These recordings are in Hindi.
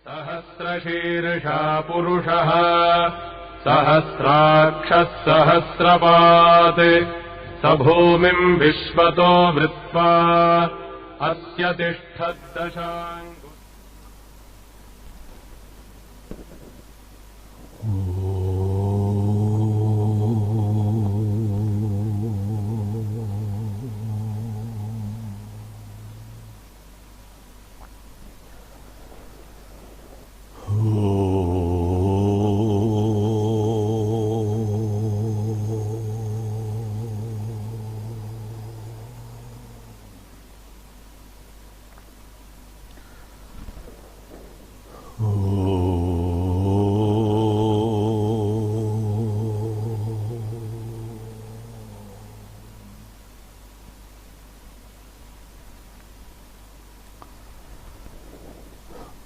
सहस्रशीर्षा पुरुषः सहस्राक्षः सहस्रपात् स भूमिम् विश्वतो वृत्वा अस्य तिष्ठद्दशाङ्गुलम्।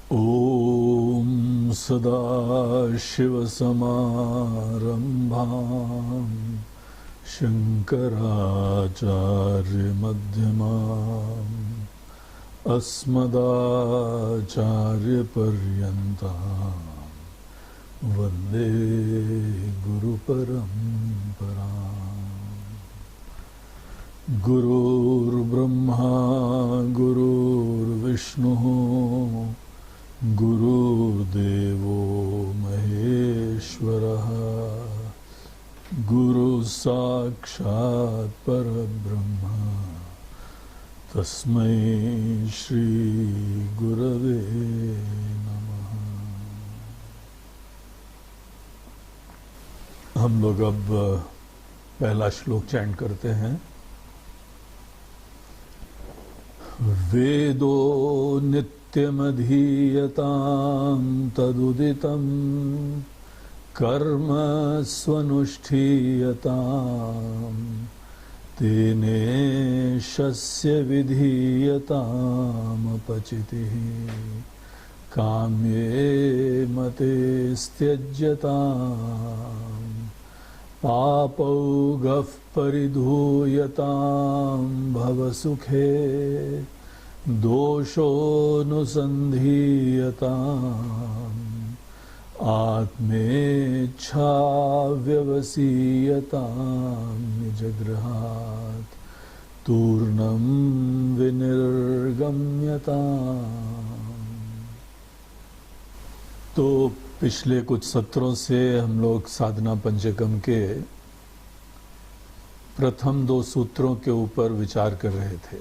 ॐ सदाशिवसमारम्भाम् शङ्कराचार्यमध्यमाम् अस्मदाचार्यपर्यन्ताम् वन्दे गुरुपरम्पराम्। गुरुर्ब्रह्मा गुरुर्विष्णुः गुरुर्देवो महेश्वरः गुरुसाक्षात् परब्रह्म तस्मै श्री गुरवे नमः। हम लोग अब पहला श्लोक चैंट करते हैं। वेदो नित्यमधीयतां तदुदितं कर्म स्वनुष्ठीयतां तेने शस्य विधीयतामपचितिः काम्ये मते त्यज्यताम् पापौघः परिधूयतां भवसुखे दोषोऽनुसन्धीयताम् आत्मेच्छाव्यवसीयतां निजगृहात् तूर्णं विनिर्गम्यताम्। तो पिछले कुछ सत्रों से हम लोग साधना पंचकम के प्रथम 2 सूत्रों के ऊपर विचार कर रहे थे।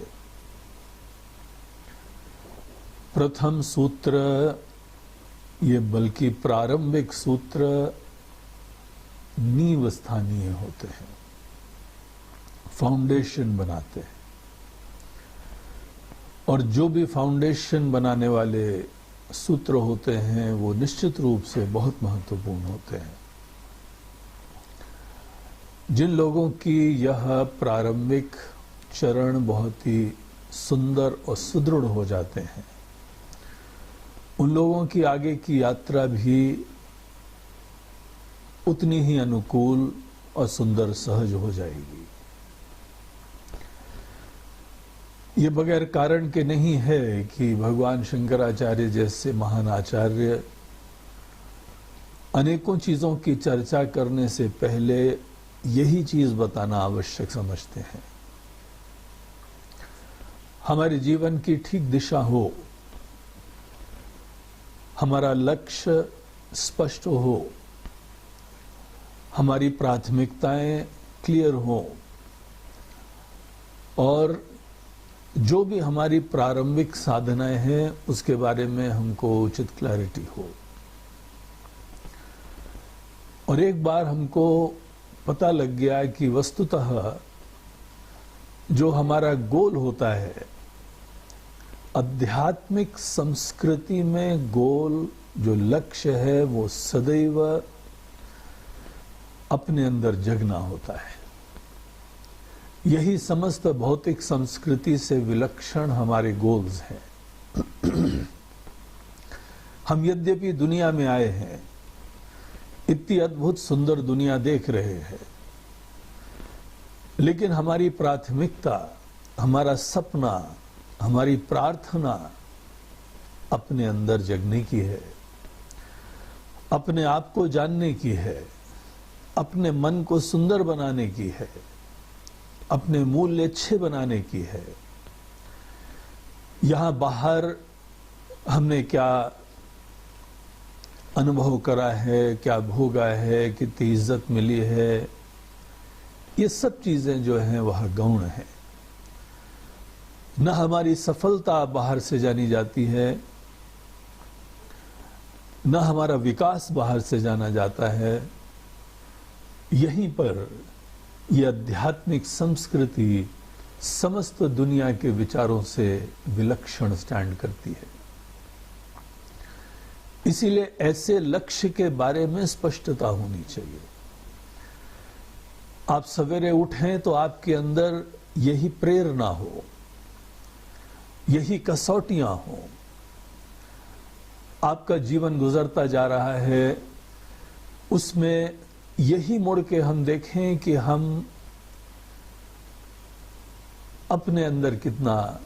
प्रथम सूत्र ये बल्कि प्रारंभिक सूत्र नींव स्थानीय होते हैं, फाउंडेशन बनाते हैं, और जो भी फाउंडेशन बनाने वाले सूत्र होते हैं वो निश्चित रूप से बहुत महत्वपूर्ण होते हैं। जिन लोगों की यह प्रारंभिक चरण बहुत ही सुंदर और सुदृढ़ हो जाते हैं, उन लोगों की आगे की यात्रा भी उतनी ही अनुकूल और सुंदर सहज हो जाएगी। ये बगैर कारण के नहीं है कि भगवान शंकराचार्य जैसे महान आचार्य अनेकों चीजों की चर्चा करने से पहले यही चीज बताना आवश्यक समझते हैं। हमारे जीवन की ठीक दिशा हो, हमारा लक्ष्य स्पष्ट हो, हमारी प्राथमिकताएं क्लियर हो, और जो भी हमारी प्रारंभिक साधनाएं हैं उसके बारे में हमको उचित क्लैरिटी हो, और एक बार हमको पता लग गया कि वस्तुतः जो हमारा गोल होता है, आध्यात्मिक संस्कृति में गोल जो लक्ष्य है वो सदैव अपने अंदर जगना होता है। यही समस्त भौतिक संस्कृति से विलक्षण हमारे गोल्स हैं। हम यद्यपि दुनिया में आए हैं, इतनी अद्भुत सुंदर दुनिया देख रहे हैं, लेकिन हमारी प्राथमिकता, हमारा सपना, हमारी प्रार्थना अपने अंदर जगने की है, अपने आप को जानने की है, अपने मन को सुंदर बनाने की है, अपने मूल्य अच्छे बनाने की है। यहां बाहर हमने क्या अनुभव करा है, क्या भोगा है, कितनी इज्जत मिली है, ये सब चीजें जो हैं वह गौण है। न हमारी सफलता बाहर से जानी जाती है, न हमारा विकास बाहर से जाना जाता है। यहीं पर यह आध्यात्मिक संस्कृति समस्त दुनिया के विचारों से विलक्षण स्टैंड करती है। इसीलिए ऐसे लक्ष्य के बारे में स्पष्टता होनी चाहिए। आप सवेरे उठें तो आपके अंदर यही प्रेरणा हो, यही कसौटियां हो। आपका जीवन गुजरता जा रहा है, उसमें यही मुड़ के हम देखें कि हम अपने अंदर कितना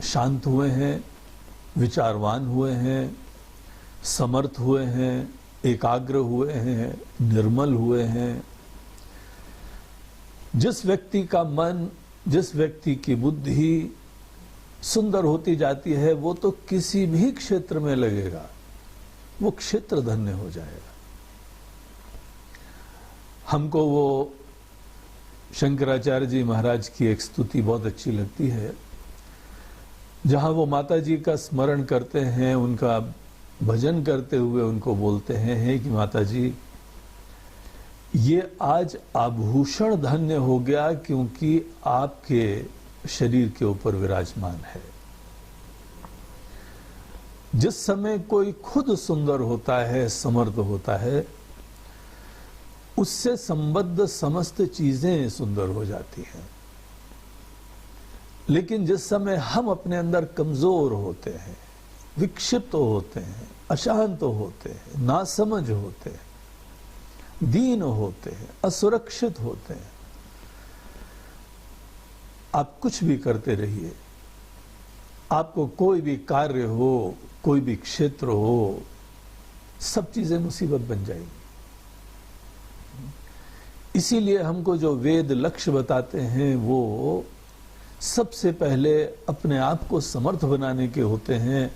शांत हुए हैं, विचारवान हुए हैं, समर्थ हुए हैं, एकाग्र हुए हैं, निर्मल हुए हैं। जिस व्यक्ति का मन, जिस व्यक्ति की बुद्धि सुंदर होती जाती है, वो तो किसी भी क्षेत्र में लगेगा, वो क्षेत्र धन्य हो जाएगा। हमको वो शंकराचार्य जी महाराज की एक स्तुति बहुत अच्छी लगती है, जहां वो माता जी का स्मरण करते हैं, उनका भजन करते हुए उनको बोलते हैं कि माता जी, ये आज आभूषण धन्य हो गया क्योंकि आपके शरीर के ऊपर विराजमान है। जिस समय कोई खुद सुंदर होता है, समर्थ होता है, उससे संबद्ध समस्त चीजें सुंदर हो जाती हैं। लेकिन जिस समय हम अपने अंदर कमजोर होते हैं, विक्षिप्त होते हैं, अशांत होते हैं, नासमझ होते हैं, दीन होते हैं, असुरक्षित होते हैं, आप कुछ भी करते रहिए, आपको कोई भी कार्य हो, कोई भी क्षेत्र हो, सब चीजें मुसीबत बन जाएगी। इसीलिए हमको जो वेद लक्ष्य बताते हैं वो सबसे पहले अपने आप को समर्थ बनाने के होते हैं,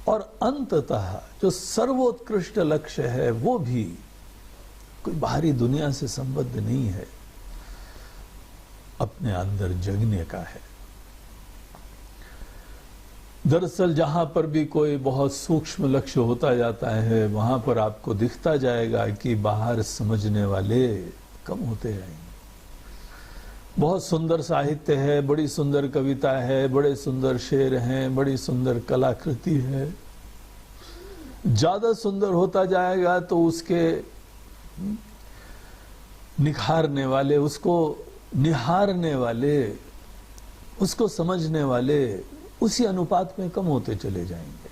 और अंततः जो सर्वोत्कृष्ट लक्ष्य है वो भी कोई बाहरी दुनिया से संबद्ध नहीं है, अपने अंदर जगने का है। दरअसल जहां पर भी कोई बहुत सूक्ष्म लक्ष्य होता जाता है, वहां पर आपको दिखता जाएगा कि बाहर समझने वाले कम होते जाएंगे। बहुत सुंदर साहित्य है, बड़ी सुंदर कविता है, बड़े सुंदर शेर हैं, बड़ी सुंदर कलाकृति है। ज्यादा सुंदर होता जाएगा तो उसके निखारने वाले, उसको निहारने वाले, उसको समझने वाले उसी अनुपात में कम होते चले जाएंगे।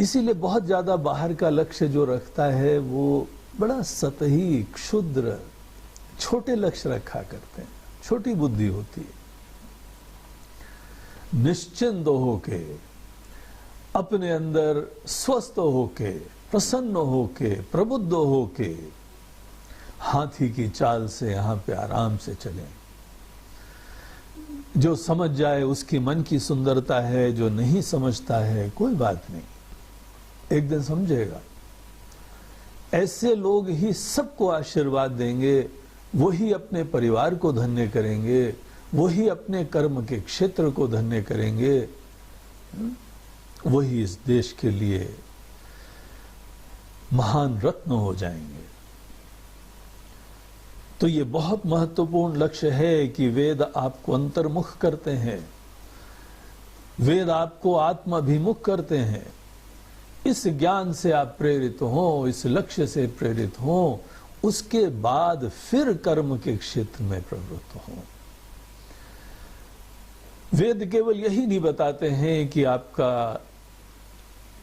इसीलिए बहुत ज्यादा बाहर का लक्ष्य जो रखता है वो बड़ा सतही, क्षुद्र, छोटे लक्ष्य रखा करते हैं, छोटी बुद्धि होती है। निश्चिंत होके, अपने अंदर स्वस्थ होके, प्रसन्न होके, प्रबुद्ध होके, हाथी की चाल से यहां पे आराम से चलें। जो समझ जाए उसकी मन की सुंदरता है, जो नहीं समझता है कोई बात नहीं, एक दिन समझेगा। ऐसे लोग ही सबको आशीर्वाद देंगे, वही अपने परिवार को धन्य करेंगे, वही अपने कर्म के क्षेत्र को धन्य करेंगे, वही इस देश के लिए महान रत्न हो जाएंगे। तो ये बहुत महत्वपूर्ण लक्ष्य है कि वेद आपको अंतर्मुख करते हैं, वेद आपको आत्माभिमुख करते हैं। इस ज्ञान से आप प्रेरित हो, इस लक्ष्य से प्रेरित हो, उसके बाद फिर कर्म के क्षेत्र में प्रवृत्त हो। वेद केवल यही नहीं बताते हैं कि आपका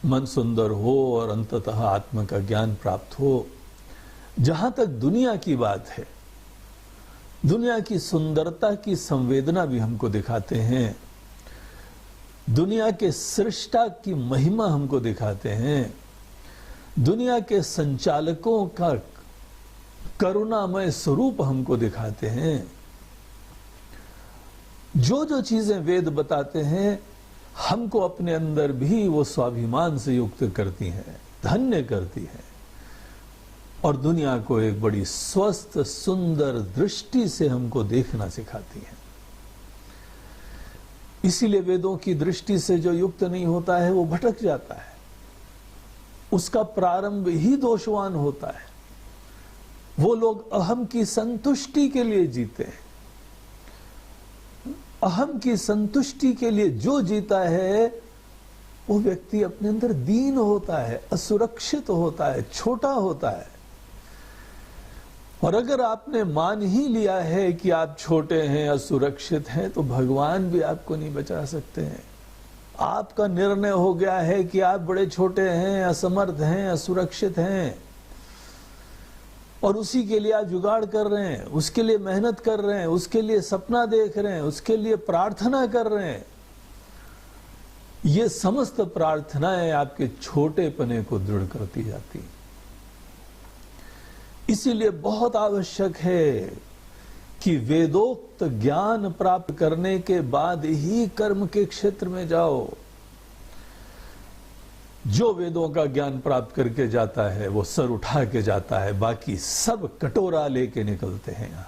मन सुंदर हो और अंततः आत्मा का ज्ञान प्राप्त हो। जहां तक दुनिया की बात है, दुनिया की सुंदरता की संवेदना भी हमको दिखाते हैं। दुनिया के सृष्टा की महिमा हमको दिखाते हैं, दुनिया के संचालकों का करुणामय स्वरूप हमको दिखाते हैं। जो जो चीजें वेद बताते हैं हमको अपने अंदर भी वो स्वाभिमान से युक्त करती हैं, धन्य करती हैं और दुनिया को एक बड़ी स्वस्थ सुंदर दृष्टि से हमको देखना सिखाती हैं। इसीलिए वेदों की दृष्टि से जो युक्त नहीं होता है वो भटक जाता है, उसका प्रारंभ ही दोषवान होता है। वो लोग अहम की संतुष्टि के लिए जीते हैं। अहम की संतुष्टि के लिए जो जीता है वो व्यक्ति अपने अंदर दीन होता है, असुरक्षित होता है, छोटा होता है। और अगर आपने मान ही लिया है कि आप छोटे हैं, असुरक्षित हैं, तो भगवान भी आपको नहीं बचा सकते हैं। आपका निर्णय हो गया है कि आप बड़े छोटे हैं, असमर्थ हैं, असुरक्षित हैं और उसी के लिए आप जुगाड़ कर रहे हैं, उसके लिए मेहनत कर रहे हैं, उसके लिए सपना देख रहे हैं, उसके लिए प्रार्थना कर रहे हैं। ये समस्त प्रार्थनाएं आपके छोटेपने को दृढ़ करती जाती हैं। इसीलिए बहुत आवश्यक है कि वेदोक्त ज्ञान प्राप्त करने के बाद ही कर्म के क्षेत्र में जाओ। जो वेदों का ज्ञान प्राप्त करके जाता है वो सर उठा के जाता है, बाकी सब कटोरा लेके निकलते हैं। यहां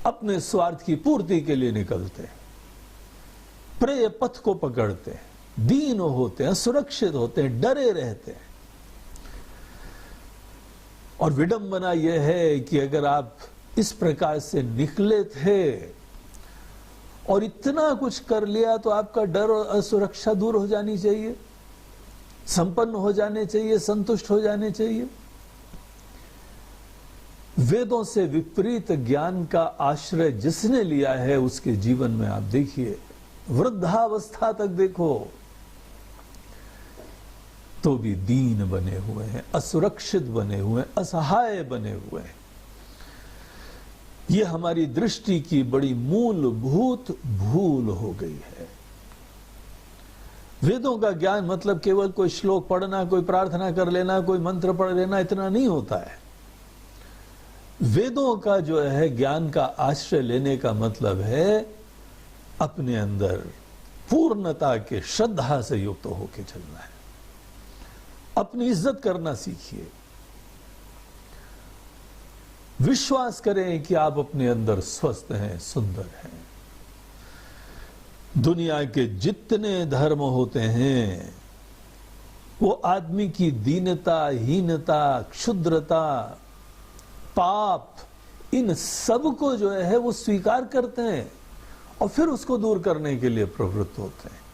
अपने स्वार्थ की पूर्ति के लिए निकलते हैं, प्रेय पथ को पकड़ते हैं, दीन होते हैं, सुरक्षित होते हैं, डरे रहते हैं। और विडंबना यह है कि अगर आप इस प्रकार से निकले थे और इतना कुछ कर लिया तो आपका डर और असुरक्षा दूर हो जानी चाहिए, संपन्न हो जाने चाहिए, संतुष्ट हो जाने चाहिए। वेदों से विपरीत ज्ञान का आश्रय जिसने लिया है उसके जीवन में आप देखिए, वृद्धावस्था तक देखो तो भी दीन बने हुए हैं, असुरक्षित बने हुए हैं, असहाय बने हुए हैं। यह हमारी दृष्टि की बड़ी मूलभूत भूल हो गई है। वेदों का ज्ञान मतलब केवल कोई श्लोक पढ़ना, कोई प्रार्थना कर लेना, कोई मंत्र पढ़ लेना, इतना नहीं होता है। वेदों का जो है ज्ञान का आश्रय लेने का मतलब है अपने अंदर पूर्णता के श्रद्धा से युक्त होकर चलना है। अपनी इज्जत करना सीखिए, विश्वास करें कि आप अपने अंदर स्वस्थ हैं, सुंदर हैं। दुनिया के जितने धर्म होते हैं वो आदमी की दीनता, हीनता, क्षुद्रता, पाप, इन सब को जो है वो स्वीकार करते हैं और फिर उसको दूर करने के लिए प्रवृत्त होते हैं।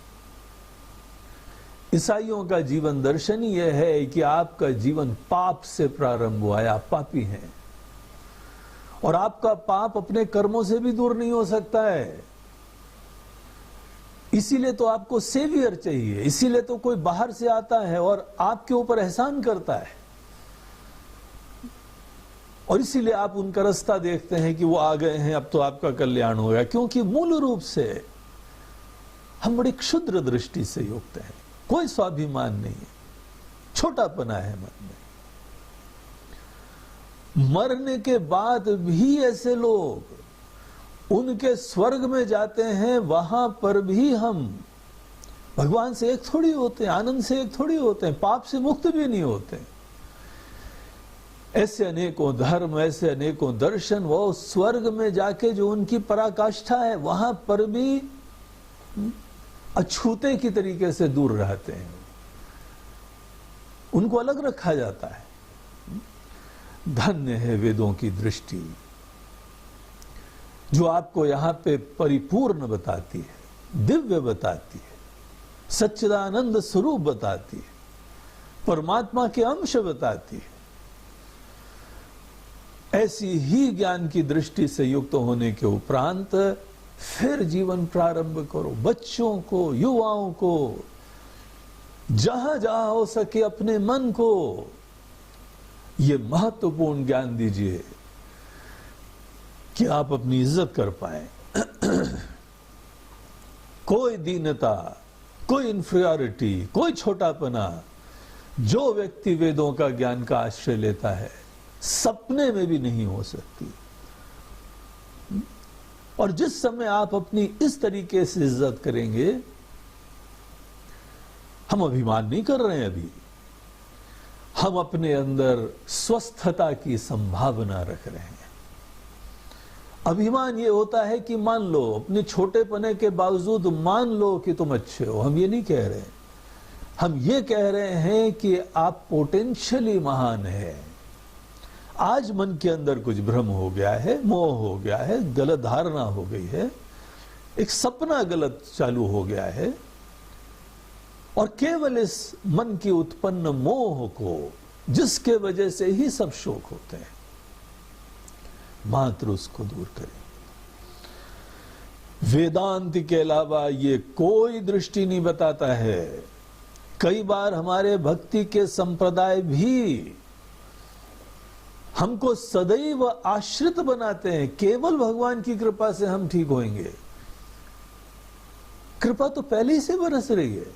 ईसाइयों का जीवन दर्शन ही यह है कि आपका जीवन पाप से प्रारंभ हुआ है, आप पापी हैं और आपका पाप अपने कर्मों से भी दूर नहीं हो सकता है। इसीलिए तो आपको सेवियर चाहिए, इसीलिए तो कोई बाहर से आता है और आपके ऊपर एहसान करता है और इसीलिए आप उनका रास्ता देखते हैं कि वो आ गए हैं, अब तो आपका कल्याण हो गया। क्योंकि मूल रूप से हम बड़ी क्षुद्र दृष्टि से युक्त हैं, कोई स्वाभिमान नहीं है, छोटापना है मन में। मरने के बाद भी ऐसे लोग उनके स्वर्ग में जाते हैं, वहां पर भी हम भगवान से एक थोड़ी होते हैं, आनंद से एक थोड़ी होते हैं, पाप से मुक्त भी नहीं होते। ऐसे अनेकों धर्म, ऐसे अनेकों दर्शन, वो स्वर्ग में जाके जो उनकी पराकाष्ठा है वहां पर भी अछूते की तरीके से दूर रहते हैं, उनको अलग रखा जाता है। धन्य है वेदों की दृष्टि जो आपको यहां पे परिपूर्ण बताती है, दिव्य बताती है, सच्चिदानंद स्वरूप बताती है, परमात्मा के अंश बताती है। ऐसी ही ज्ञान की दृष्टि से युक्त होने के उपरांत फिर जीवन प्रारंभ करो। बच्चों को, युवाओं को, जहां जहां हो सके अपने मन को ये महत्वपूर्ण ज्ञान दीजिए कि आप अपनी इज्जत कर पाए। कोई दीनता, कोई इंफीरियरिटी, कोई छोटापना, जो व्यक्ति वेदों का ज्ञान का आश्रय लेता है सपने में भी नहीं हो सकती। और जिस समय आप अपनी इस तरीके से इज्जत करेंगे, हम अभिमान नहीं कर रहे हैं अभी, हम अपने अंदर स्वस्थता की संभावना रख रहे हैं। अभिमान ये होता है कि मान लो, अपने छोटेपने के बावजूद मान लो कि तुम अच्छे हो। हम ये नहीं कह रहे हैं, हम ये कह रहे हैं कि आप पोटेंशियली महान है। आज मन के अंदर कुछ भ्रम हो गया है, मोह हो गया है, गलत धारणा हो गई है, एक सपना गलत चालू हो गया है, और केवल इस मन की उत्पन्न मोह को, जिसके वजह से ही सब शोक होते हैं, मात्र उसको दूर करें। वेदांत के अलावा ये कोई दृष्टि नहीं बताता है। कई बार हमारे भक्ति के संप्रदाय भी हमको सदैव आश्रित बनाते हैं, केवल भगवान की कृपा से हम ठीक होंगे। कृपा तो पहले ही से बरस रही है,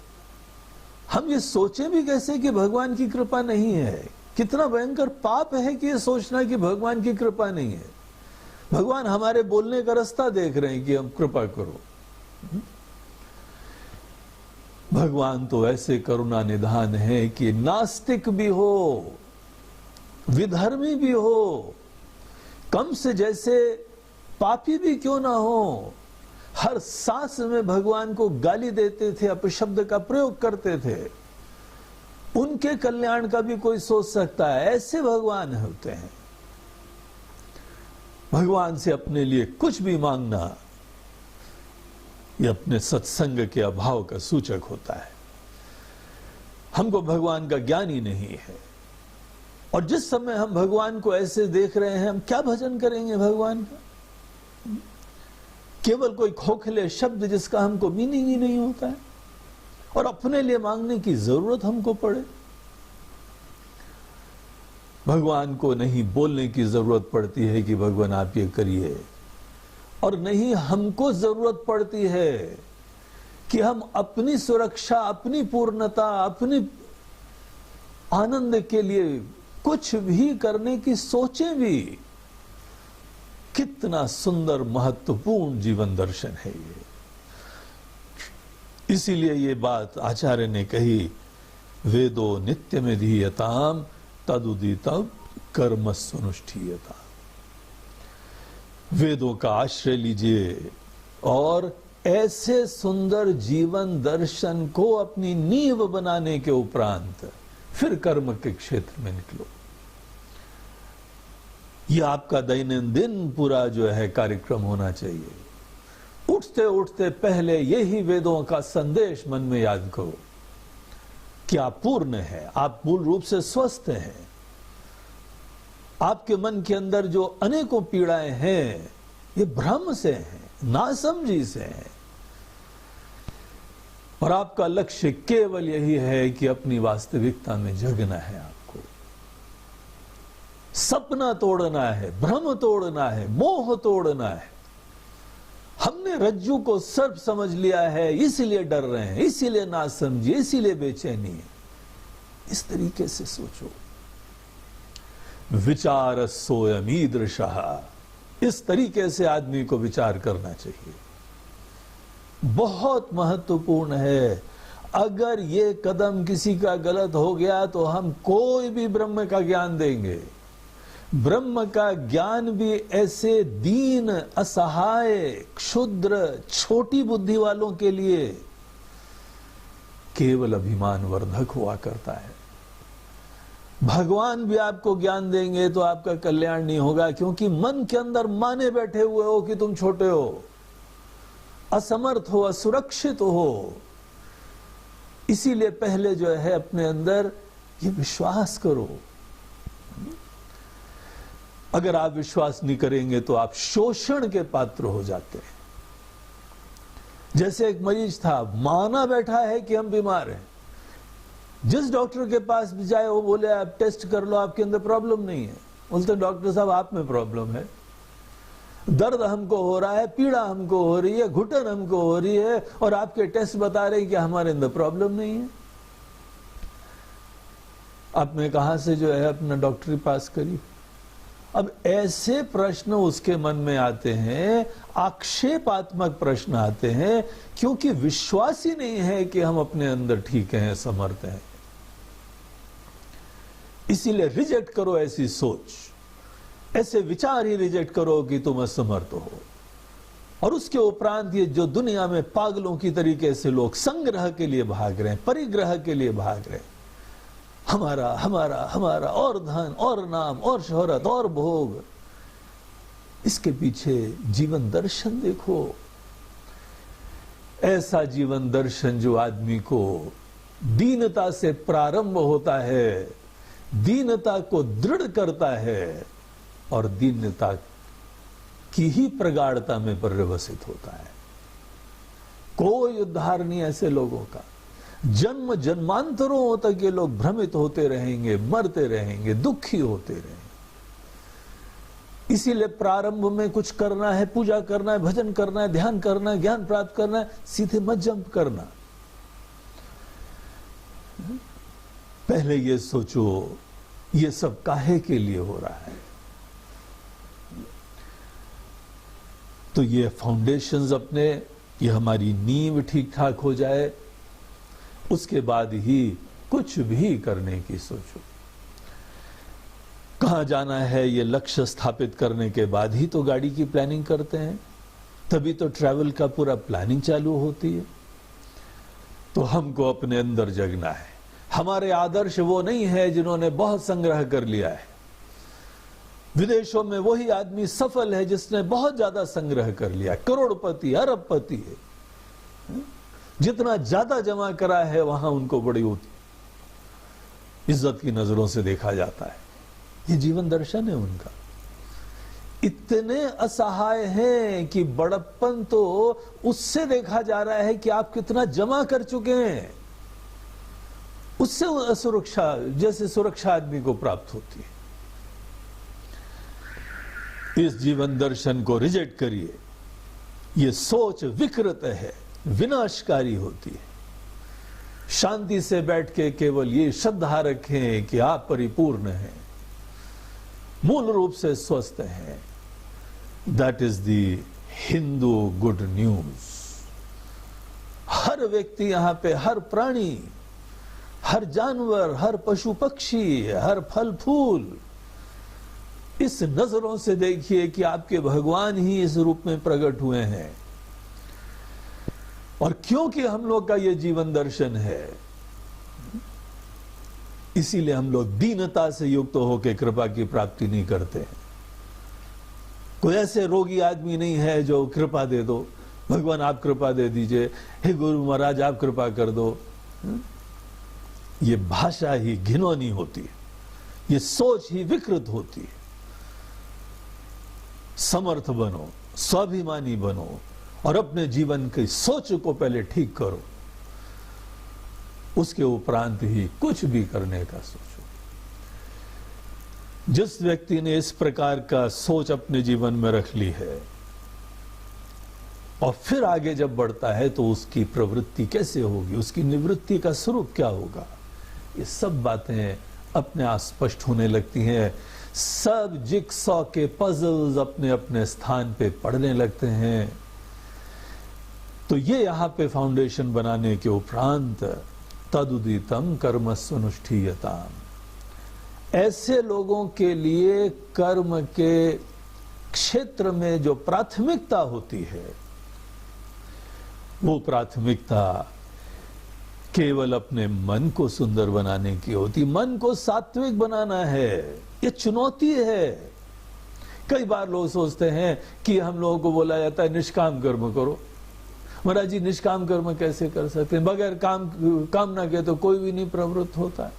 हम ये सोचें भी कैसे कि भगवान की कृपा नहीं है। कितना भयंकर पाप है कि ये सोचना कि भगवान की कृपा नहीं है। भगवान हमारे बोलने का रास्ता देख रहे हैं कि हम कृपा करो। भगवान तो ऐसे करुणा निधान है कि नास्तिक भी हो, विधर्मी भी हो, कम से जैसे पापी भी क्यों ना हो, हर सांस में भगवान को गाली देते थे, अपशब्द का प्रयोग करते थे। उनके कल्याण का भी कोई सोच सकता है? ऐसे भगवान होते हैं। भगवान से अपने लिए कुछ भी मांगना, यह अपने सत्संग के अभाव का सूचक होता है। हमको भगवान का ज्ञान ही नहीं है, और जिस समय हम भगवान को ऐसे देख रहे हैं, हम क्या भजन करेंगे भगवान का? केवल कोई खोखले शब्द जिसका हमको मीनिंग ही नहीं होता है, और अपने लिए मांगने की जरूरत हमको पड़े। भगवान को नहीं बोलने की जरूरत पड़ती है कि भगवान आप ये करिए, और नहीं हमको जरूरत पड़ती है कि हम अपनी सुरक्षा, अपनी पूर्णता, अपनी आनंद के लिए कुछ भी करने की सोचें भी। कितना सुंदर महत्वपूर्ण जीवन दर्शन है ये। इसीलिए ये बात आचार्य ने कही, वेदो नित्य में धीयताम तदुदितम कर्म सुनुष्ठीयता। वेदों का आश्रय लीजिए और ऐसे सुंदर जीवन दर्शन को अपनी नींव बनाने के उपरांत फिर कर्म के क्षेत्र में निकलो। यह आपका दैनंदिन पूरा जो है कार्यक्रम होना चाहिए। उठते उठते पहले यही वेदों का संदेश मन में याद करो कि आप पूर्ण है, आप मूल रूप से स्वस्थ हैं। आपके मन के अंदर जो अनेकों पीड़ाएं हैं, ये भ्रम से हैं, नासमझी से हैं, और आपका लक्ष्य केवल यही है कि अपनी वास्तविकता में जगना है। आपको सपना तोड़ना है, भ्रम तोड़ना है, मोह तोड़ना है। हमने रज्जू को सर्प समझ लिया है, इसीलिए डर रहे हैं, इसीलिए ना समझिए, इसीलिए बेचैनी है। इस तरीके से सोचो। विचार सोयम ईदृशः, इस तरीके से आदमी को विचार करना चाहिए। बहुत महत्वपूर्ण है। अगर ये कदम किसी का गलत हो गया तो हम कोई भी ब्रह्म का ज्ञान देंगे। ब्रह्म का ज्ञान भी ऐसे दीन, असहाय, क्षुद्र, छोटी बुद्धि वालों के लिए केवल अभिमान वर्धक हुआ करता है। भगवान भी आपको ज्ञान देंगे तो आपका कल्याण नहीं होगा, क्योंकि मन के अंदर माने बैठे हुए हो कि तुम छोटे हो, असमर्थ हो, असुरक्षित हो। इसीलिए पहले जो है अपने अंदर ये विश्वास करो। अगर आप विश्वास नहीं करेंगे तो आप शोषण के पात्र हो जाते हैं। जैसे एक मरीज था, माना बैठा है कि हम बीमार हैं, जिस डॉक्टर के पास भी जाए वो बोले आप टेस्ट कर लो, आपके अंदर प्रॉब्लम नहीं है। बोलते डॉक्टर साहब आप में प्रॉब्लम है। दर्द हमको हो रहा है, पीड़ा हमको हो रही है, घुटन हमको हो रही है, और आपके टेस्ट बता रहे हैं कि हमारे अंदर प्रॉब्लम नहीं है। आपने कहां से जो है अपना डॉक्टरी पास करी? अब ऐसे प्रश्न उसके मन में आते हैं, आक्षेपात्मक प्रश्न आते हैं, क्योंकि विश्वास ही नहीं है कि हम अपने अंदर ठीक हैं, समर्थ हैं। इसीलिए रिजेक्ट करो ऐसी सोच, ऐसे विचार ही रिजेक्ट करो कि तुम असमर्थ हो। और उसके उपरांत ये जो दुनिया में पागलों की तरीके से लोग संग्रह के लिए भाग रहे हैं, परिग्रह के लिए भाग रहे हैं, हमारा हमारा हमारा, और धन और नाम और शोहरत और भोग, इसके पीछे जीवन दर्शन देखो। ऐसा जीवन दर्शन जो आदमी को दीनता से प्रारंभ होता है, दीनता को दृढ़ करता है, और दीनता की ही प्रगाढ़ता में पर्यवसित होता है। कोई उद्धार नहीं ऐसे लोगों का। जन्म जन्मांतरों तक ये लोग भ्रमित होते रहेंगे, मरते रहेंगे, दुखी होते रहेंगे। इसीलिए प्रारंभ में कुछ करना है, पूजा करना है, भजन करना है, ध्यान करना है, ज्ञान प्राप्त करना है, सीधे मत जंप करना। पहले ये सोचो ये सब काहे के लिए हो रहा है। तो ये फाउंडेशंस अपने, ये हमारी नींव ठीक ठाक हो जाए, उसके बाद ही कुछ भी करने की सोचो। कहां जाना है ये लक्ष्य स्थापित करने के बाद ही तो गाड़ी की प्लानिंग करते हैं, तभी तो ट्रैवल का पूरा प्लानिंग चालू होती है। तो हमको अपने अंदर जगना है। हमारे आदर्श वो नहीं है जिन्होंने बहुत संग्रह कर लिया है। विदेशों में वही आदमी सफल है जिसने बहुत ज्यादा संग्रह कर लिया, करोड़पति अरबपति है। जितना ज्यादा जमा करा है वहां उनको बड़ी इज्जत की नजरों से देखा जाता है। ये जीवन दर्शन है उनका। इतने असहाय हैं कि बड़प्पन तो उससे देखा जा रहा है कि आप कितना जमा कर चुके हैं, उससे असुरक्षा, जैसे सुरक्षा आदमी को प्राप्त होती है। इस जीवन दर्शन को रिजेक्ट करिए। ये सोच विकृत है, विनाशकारी होती है। शांति से बैठ के केवल ये श्रद्धा रखें कि आप परिपूर्ण हैं, मूल रूप से स्वस्थ हैं। That is the Hindu good news. हर व्यक्ति यहां पे, हर प्राणी, हर जानवर, हर पशु पक्षी, हर फल फूल, इस नजरों से देखिए कि आपके भगवान ही इस रूप में प्रकट हुए हैं। और क्योंकि हम लोग का ये जीवन दर्शन है, इसीलिए हम लोग दीनता से युक्त होकर कृपा की प्राप्ति नहीं करते हैं। कोई ऐसे रोगी आदमी नहीं है जो कृपा दे दो, भगवान आप कृपा दे दीजिए, हे गुरु महाराज आप कृपा कर दो। ये भाषा ही घिनौनी होती है, ये सोच ही विकृत होती है। समर्थ बनो, स्वाभिमानी बनो, और अपने जीवन की सोच को पहले ठीक करो, उसके उपरांत ही कुछ भी करने का सोचो। जिस व्यक्ति ने इस प्रकार का सोच अपने जीवन में रख ली है और फिर आगे जब बढ़ता है तो उसकी प्रवृत्ति कैसे होगी, उसकी निवृत्ति का स्वरूप क्या होगा, ये सब बातें अपने आप स्पष्ट होने लगती हैं। सब जिक्सॉ के पजल्स अपने अपने स्थान पे पड़ने लगते हैं। तो ये यहां पे फाउंडेशन बनाने के उपरांत तदुदितम कर्मस्वनुष्ठीयताम, ऐसे लोगों के लिए कर्म के क्षेत्र में जो प्राथमिकता होती है, वो प्राथमिकता केवल अपने मन को सुंदर बनाने की होती, मन को सात्विक बनाना है। ये चुनौती है। कई बार लोग सोचते हैं कि हम लोगों को बोला जाता है निष्काम कर्म करो। महाराज जी निष्काम कर्म कैसे कर सकते हैं? बगैर कामना के तो कोई भी नहीं प्रवृत्त होता है।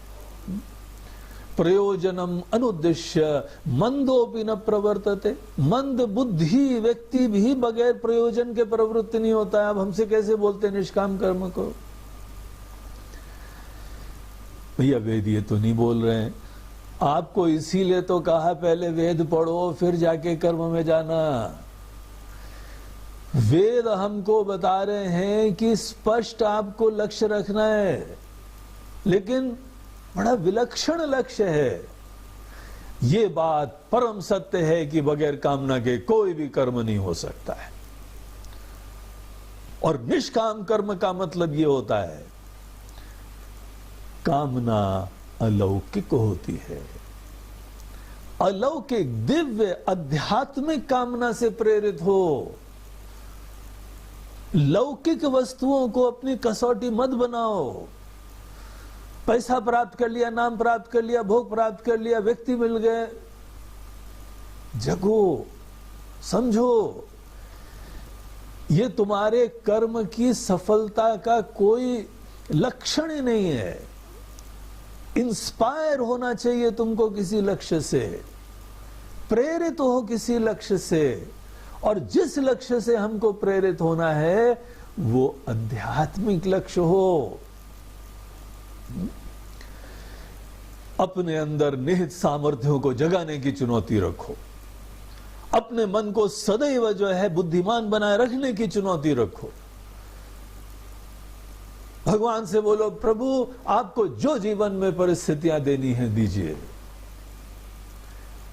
प्रयोजनम अनुद्देश्य मंदोपि न प्रवर्तते। मंद बुद्धि व्यक्ति भी बगैर प्रयोजन के प्रवृत्त नहीं होता है। अब हमसे कैसे बोलते हैं निष्काम कर्म करो? भैया वेद ये तो नहीं बोल रहे हैं। आपको इसीलिए तो कहा पहले वेद पढ़ो फिर जाके कर्म में जाना। वेद हमको बता रहे हैं कि स्पष्ट आपको लक्ष्य रखना है, लेकिन बड़ा विलक्षण लक्ष्य है। ये बात परम सत्य है कि बगैर कामना के कोई भी कर्म नहीं हो सकता है। और निष्काम कर्म का मतलब ये होता है, कामना अलौकिक होती है। अलौकिक, दिव्य, आध्यात्मिक कामना से प्रेरित हो। लौकिक वस्तुओं को अपनी कसौटी मत बनाओ। पैसा प्राप्त कर लिया, नाम प्राप्त कर लिया, भोग प्राप्त कर लिया, व्यक्ति मिल गए, जगो, समझो, ये तुम्हारे कर्म की सफलता का कोई लक्षण ही नहीं है। इंस्पायर होना चाहिए तुमको किसी लक्ष्य से, प्रेरित हो किसी लक्ष्य से, और जिस लक्ष्य से हमको प्रेरित होना है वो आध्यात्मिक लक्ष्य हो। अपने अंदर निहित सामर्थ्यों को जगाने की चुनौती रखो। अपने मन को सदैव जो है बुद्धिमान बनाए रखने की चुनौती रखो। भगवान से बोलो, प्रभु आपको जो जीवन में परिस्थितियां देनी है दीजिए।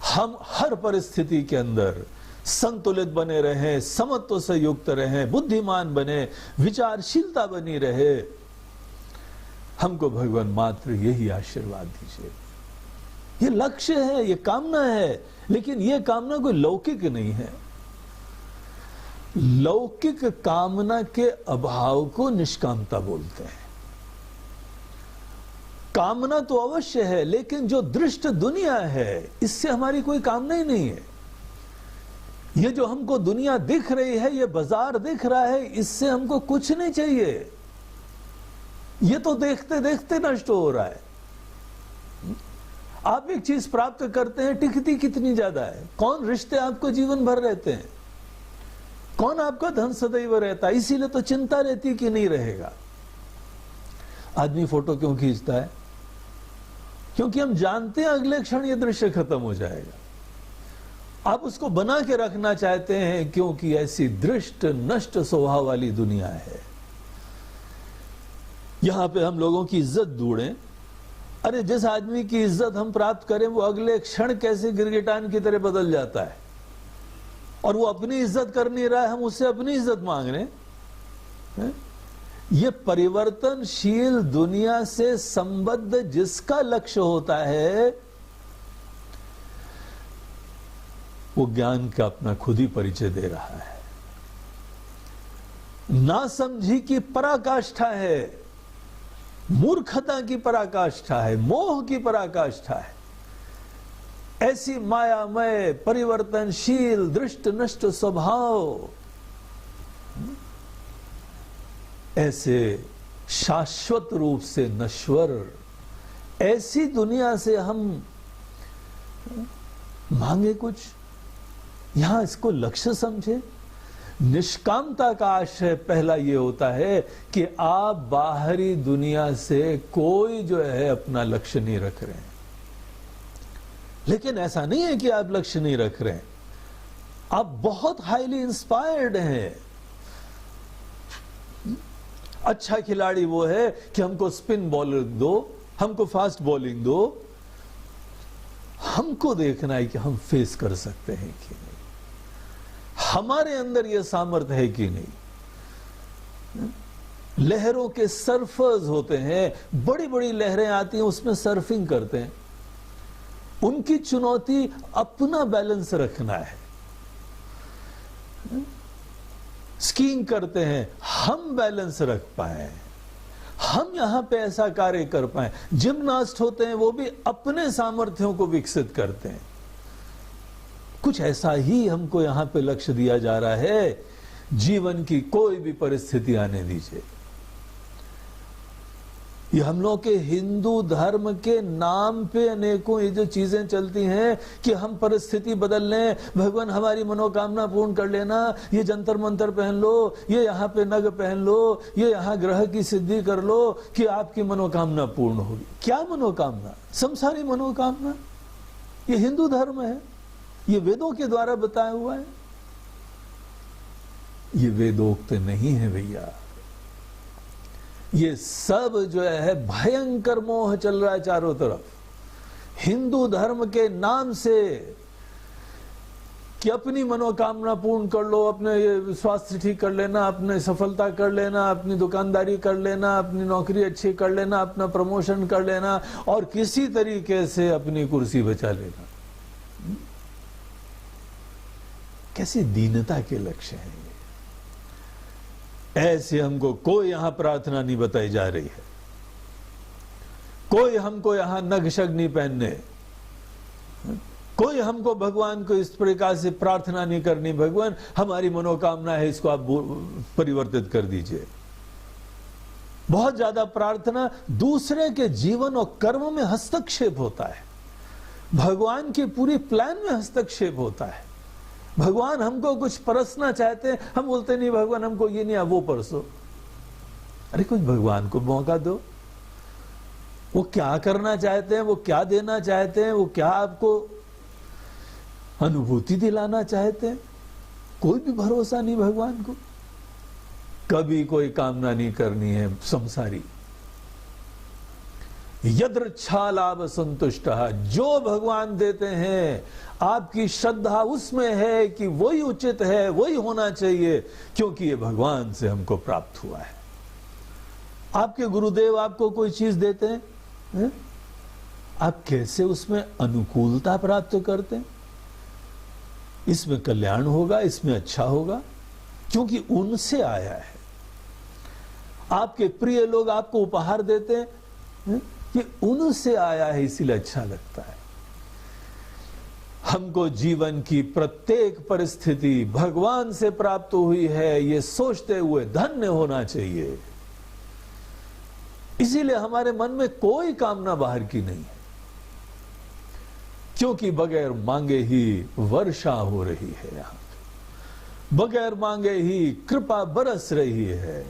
हम हर परिस्थिति के अंदर संतुलित बने रहें, समत्व से युक्त रहें, बुद्धिमान बने, विचारशीलता बनी रहे। हमको भगवान मात्र यही आशीर्वाद दीजिए। ये लक्ष्य है, ये कामना है, लेकिन ये कामना कोई लौकिक नहीं है। लौकिक कामना के अभाव को निष्कामता बोलते हैं। कामना तो अवश्य है, लेकिन जो दृष्ट दुनिया है इससे हमारी कोई कामना ही नहीं है। ये जो हमको दुनिया दिख रही है, ये बाजार दिख रहा है, इससे हमको कुछ नहीं चाहिए। ये तो देखते देखते नष्ट हो रहा है। आप एक चीज प्राप्त करते हैं, टिकती कितनी ज्यादा है। कौन रिश्ते आपको जीवन भर रहते हैं, कौन आपका धन सदैव रहता है। इसीलिए तो चिंता रहती कि नहीं रहेगा। आदमी फोटो क्यों खींचता है? क्योंकि हम जानते हैं अगले क्षण ये दृश्य खत्म हो जाएगा। आप उसको बना के रखना चाहते हैं, क्योंकि ऐसी दृष्ट नष्ट स्वभाव वाली दुनिया है। यहां पे हम लोगों की इज्जत ढूंढें। अरे जिस आदमी की इज्जत हम प्राप्त करें वो अगले क्षण कैसे गिरगिटान की तरह बदल जाता है, और वो अपनी इज्जत कर नहीं रहा है, हम उससे अपनी इज्जत मांग रहे हैं। ये परिवर्तनशील दुनिया से संबद्ध जिसका लक्ष्य होता है, वो ज्ञान का अपना खुद ही परिचय दे रहा है। नासमझी की पराकाष्ठा है, मूर्खता की पराकाष्ठा है, मोह की पराकाष्ठा है। ऐसी मायामय, परिवर्तनशील, दृष्ट नष्ट स्वभाव, ऐसे शाश्वत रूप से नश्वर, ऐसी दुनिया से हम मांगे कुछ। यहां इसको लक्ष्य समझे। निष्कामता का आशय पहला ये होता है कि आप बाहरी दुनिया से कोई जो है अपना लक्ष्य नहीं रख रहे हैं। लेकिन ऐसा नहीं है कि आप लक्ष्य नहीं रख रहे हैं, आप बहुत हाईली इंस्पायर्ड हैं। अच्छा खिलाड़ी वो है कि हमको स्पिन बॉलर दो, हमको फास्ट बॉलिंग दो, हमको देखना है कि हम फेस कर सकते हैं कि नहीं, हमारे अंदर यह सामर्थ्य है कि नहीं। लहरों के सर्फर्स होते हैं, बड़ी बड़ी लहरें आती हैं, उसमें सर्फिंग करते हैं। उनकी चुनौती अपना बैलेंस रखना है। स्कीइंग करते हैं, हम बैलेंस रख पाए, हम यहां पे ऐसा कार्य कर पाए। जिम्नास्ट होते हैं, वो भी अपने सामर्थ्यों को विकसित करते हैं। कुछ ऐसा ही हमको यहां पे लक्ष्य दिया जा रहा है। जीवन की कोई भी परिस्थिति आने दीजिए। ये हम लोग के हिंदू धर्म के नाम पे अनेकों ये जो चीजें चलती हैं कि हम परिस्थिति बदल लें, भगवान हमारी मनोकामना पूर्ण कर लेना, ये जंतर मंतर पहन लो, ये यहाँ पे नग पहन लो, ये यहाँ ग्रह की सिद्धि कर लो कि आपकी मनोकामना पूर्ण होगी। क्या मनोकामना? संसारी मनोकामना। ये हिंदू धर्म है, ये वेदों के द्वारा बताया हुआ है। ये वेदोक्त नहीं है भैया। ये सब जो है भयंकर मोह चल रहा है चारों तरफ, हिंदू धर्म के नाम से कि अपनी मनोकामना पूर्ण कर लो, अपने स्वास्थ्य ठीक कर लेना, अपने सफलता कर लेना, अपनी दुकानदारी कर लेना, अपनी नौकरी अच्छी कर लेना, अपना प्रमोशन कर लेना और किसी तरीके से अपनी कुर्सी बचा लेना। कैसी दीनता के लक्ष्य हैं ये। ऐसे हमको कोई यहां प्रार्थना नहीं बताई जा रही है, कोई हमको यहां नग शग नहीं पहनने, कोई हमको भगवान को इस प्रकार से प्रार्थना नहीं करनी, भगवान हमारी मनोकामना है इसको आप परिवर्तित कर दीजिए। बहुत ज्यादा प्रार्थना दूसरे के जीवन और कर्म में हस्तक्षेप होता है, भगवान की पूरी प्लान में हस्तक्षेप होता है। भगवान हमको कुछ परसना चाहते हैं, हम बोलते नहीं भगवान हमको ये नहीं, वो परसो। अरे कुछ भगवान को मौका दो, वो क्या करना चाहते हैं, वो क्या देना चाहते हैं, वो क्या आपको अनुभूति दिलाना चाहते हैं। कोई भी भरोसा नहीं भगवान को, कभी कोई कामना नहीं करनी है संसारी। यदृच्छा लाभ संतुष्ट, जो भगवान देते हैं आपकी श्रद्धा उसमें है कि वही उचित है, वही होना चाहिए, क्योंकि ये भगवान से हमको प्राप्त हुआ है। आपके गुरुदेव आपको कोई चीज देते हैं, आप कैसे उसमें अनुकूलता प्राप्त करते हैं, इसमें कल्याण होगा, इसमें अच्छा होगा, क्योंकि उनसे आया है। आपके प्रिय लोग आपको उपहार देते हैं, कि उनसे आया है इसीलिए अच्छा लगता है। हमको जीवन की प्रत्येक परिस्थिति भगवान से प्राप्त हुई है ये सोचते हुए धन्य होना चाहिए। इसीलिए हमारे मन में कोई कामना बाहर की नहीं है, क्योंकि बगैर मांगे ही वर्षा हो रही है, यहां बगैर मांगे ही कृपा बरस रही है।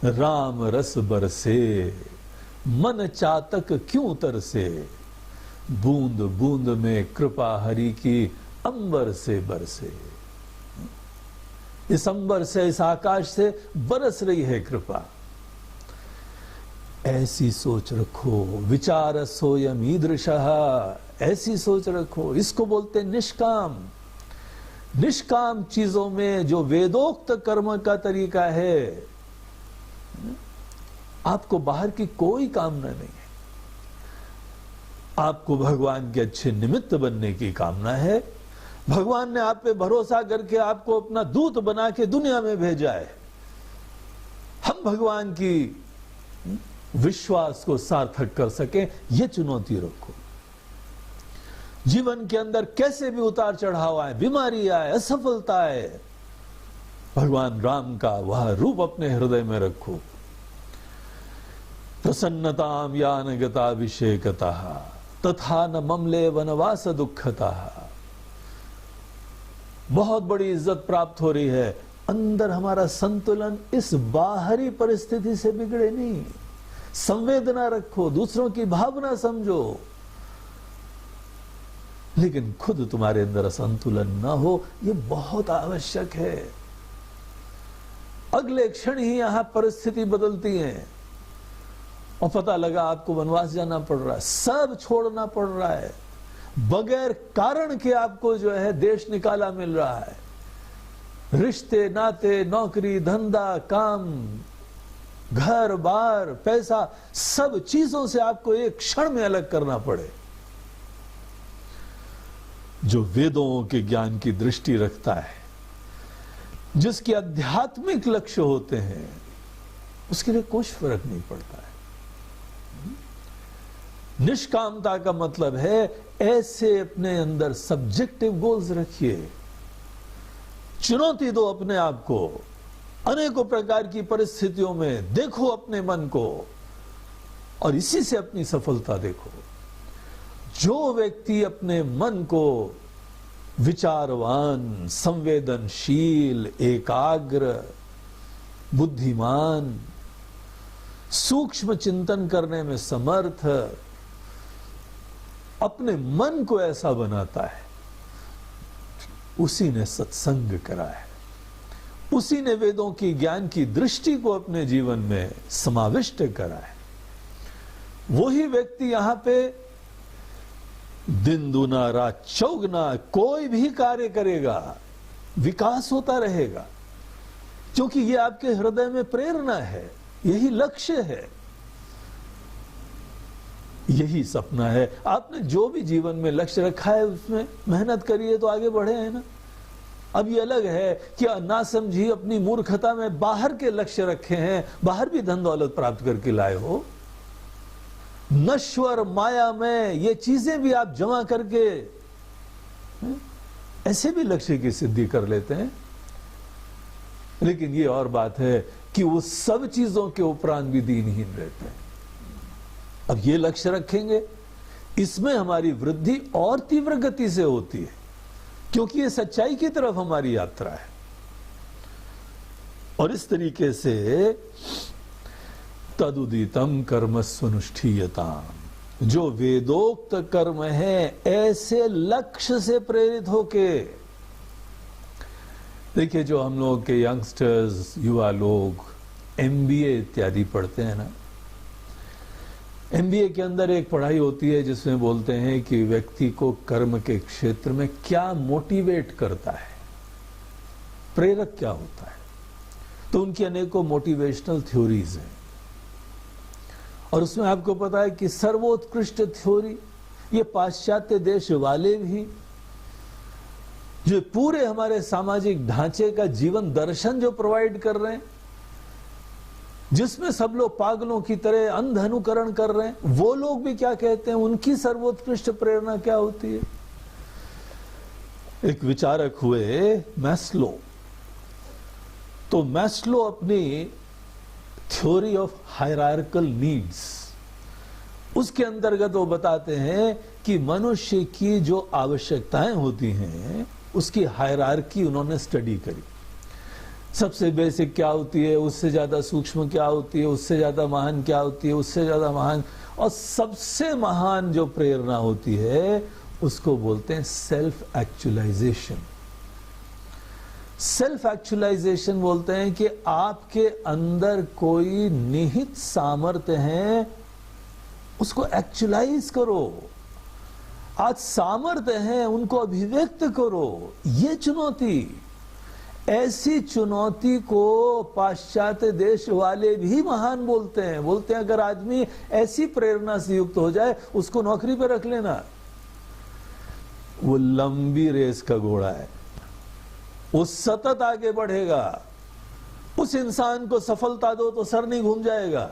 राम रस बरसे मन चातक क्यों तरसे, बूंद बूंद में कृपा हरि की अंबर से बरसे। इस अंबर से, इस आकाश से बरस रही है कृपा। ऐसी सोच रखो, विचार सोयम ईदृशः, ऐसी सोच रखो। इसको बोलते निष्काम। निष्काम चीजों में जो वेदोक्त कर्म का तरीका है, आपको बाहर की कोई कामना नहीं है, आपको भगवान के अच्छे निमित्त बनने की कामना है। भगवान ने आप पे भरोसा करके आपको अपना दूत बना के दुनिया में भेजा है। हम भगवान की विश्वास को सार्थक कर सके, ये चुनौती रखो। जीवन के अंदर कैसे भी उतार चढ़ाव आए, बीमारी आए, असफलता आए, भगवान राम का वह रूप अपने हृदय में रखो। प्रसन्नताम यानगताभिषेकता तथा न ममले वनवास दुखता। बहुत बड़ी इज्जत प्राप्त हो रही है, अंदर हमारा संतुलन इस बाहरी परिस्थिति से बिगड़े नहीं। संवेदना रखो, दूसरों की भावना समझो, लेकिन खुद तुम्हारे अंदर असंतुलन ना हो, यह बहुत आवश्यक है। अगले क्षण ही यहां परिस्थिति बदलती है और पता लगा आपको वनवास जाना पड़ रहा है, सब छोड़ना पड़ रहा है, बगैर कारण के आपको जो है देश निकाला मिल रहा है। रिश्ते नाते, नौकरी धंधा, काम, घर बार, पैसा, सब चीजों से आपको एक क्षण में अलग करना पड़े। जो वेदों के ज्ञान की दृष्टि रखता है, जिसके आध्यात्मिक लक्ष्य होते हैं, उसके लिए कुछ फर्क नहीं पड़ता है। निष्कामता का मतलब है ऐसे अपने अंदर सब्जेक्टिव गोल्स रखिए, चुनौती दो अपने आप को, अनेकों प्रकार की परिस्थितियों में देखो अपने मन को और इसी से अपनी सफलता देखो। जो व्यक्ति अपने मन को विचारवान, संवेदनशील, एकाग्र, बुद्धिमान, सूक्ष्म चिंतन करने में समर्थ, अपने मन को ऐसा बनाता है, उसी ने सत्संग करा है, उसी ने वेदों की ज्ञान की दृष्टि को अपने जीवन में समाविष्ट करा है। वही व्यक्ति यहां पे दिन दुना रात चौगुना कोई भी कार्य करेगा, विकास होता रहेगा, क्योंकि ये आपके हृदय में प्रेरणा है, यही लक्ष्य है, यही सपना है। आपने जो भी जीवन में लक्ष्य रखा है उसमें मेहनत करिए तो आगे बढ़े हैं ना। अब ये अलग है कि ना समझी अपनी मूर्खता में बाहर के लक्ष्य रखे हैं, बाहर भी धन दौलत प्राप्त करके लाए हो, नश्वर माया में ये चीजें भी आप जमा करके ऐसे भी लक्ष्य की सिद्धि कर लेते हैं। लेकिन ये और बात है कि वो सब चीजों के उपरांत भी दीनहीन रहते हैं। अब ये लक्ष्य रखेंगे, इसमें हमारी वृद्धि और तीव्र गति से होती है, क्योंकि ये सच्चाई की तरफ हमारी यात्रा है। और इस तरीके से तदुदितम कर्म सुनुष्ठीयताम, जो वेदोक्त कर्म है ऐसे लक्ष्य से प्रेरित होके। देखिए, जो हम लोग के यंगस्टर्स, युवा लोग एमबीए इत्यादि पढ़ते हैं ना, एमबीए के अंदर एक पढ़ाई होती है जिसमें बोलते हैं कि व्यक्ति को कर्म के क्षेत्र में क्या मोटिवेट करता है, प्रेरक क्या होता है। तो उनकी अनेकों मोटिवेशनल थ्योरीज हैं, और उसमें आपको पता है कि सर्वोत्कृष्ट थ्योरी ये पाश्चात्य देश वाले भी, जो पूरे हमारे सामाजिक ढांचे का जीवन दर्शन जो प्रोवाइड कर रहे हैं, जिसमें सब लोग पागलों की तरह अंध अनुकरण कर रहे हैं, वो लोग भी क्या कहते हैं, उनकी सर्वोत्कृष्ट प्रेरणा क्या होती है। एक विचारक हुए मैस्लो, तो मैस्लो अपनी थ्योरी ऑफ हायरार्कल नीड्स, उसके अंतर्गत वो बताते हैं कि मनुष्य की जो आवश्यकताएं होती हैं उसकी हायरार्की उन्होंने स्टडी करी। सबसे बेसिक क्या होती है, उससे ज्यादा सूक्ष्म क्या होती है, उससे ज्यादा महान क्या होती है, उससे ज्यादा महान, और सबसे महान जो प्रेरणा होती है उसको बोलते हैं सेल्फ एक्चुअलाइजेशन। सेल्फ एक्चुअलाइजेशन बोलते हैं कि आपके अंदर कोई निहित सामर्थ्य है, उसको एक्चुअलाइज करो। आज सामर्थ्य है, उनको अभिव्यक्त करो। ये चुनौती, ऐसी चुनौती को पाश्चात्य देश वाले भी महान बोलते हैं। बोलते हैं अगर आदमी ऐसी प्रेरणा से युक्त हो जाए, उसको नौकरी पे रख लेना। वो लंबी रेस का घोड़ा है, वो सतत आगे बढ़ेगा। उस इंसान को सफलता दो तो सर नहीं घूम जाएगा,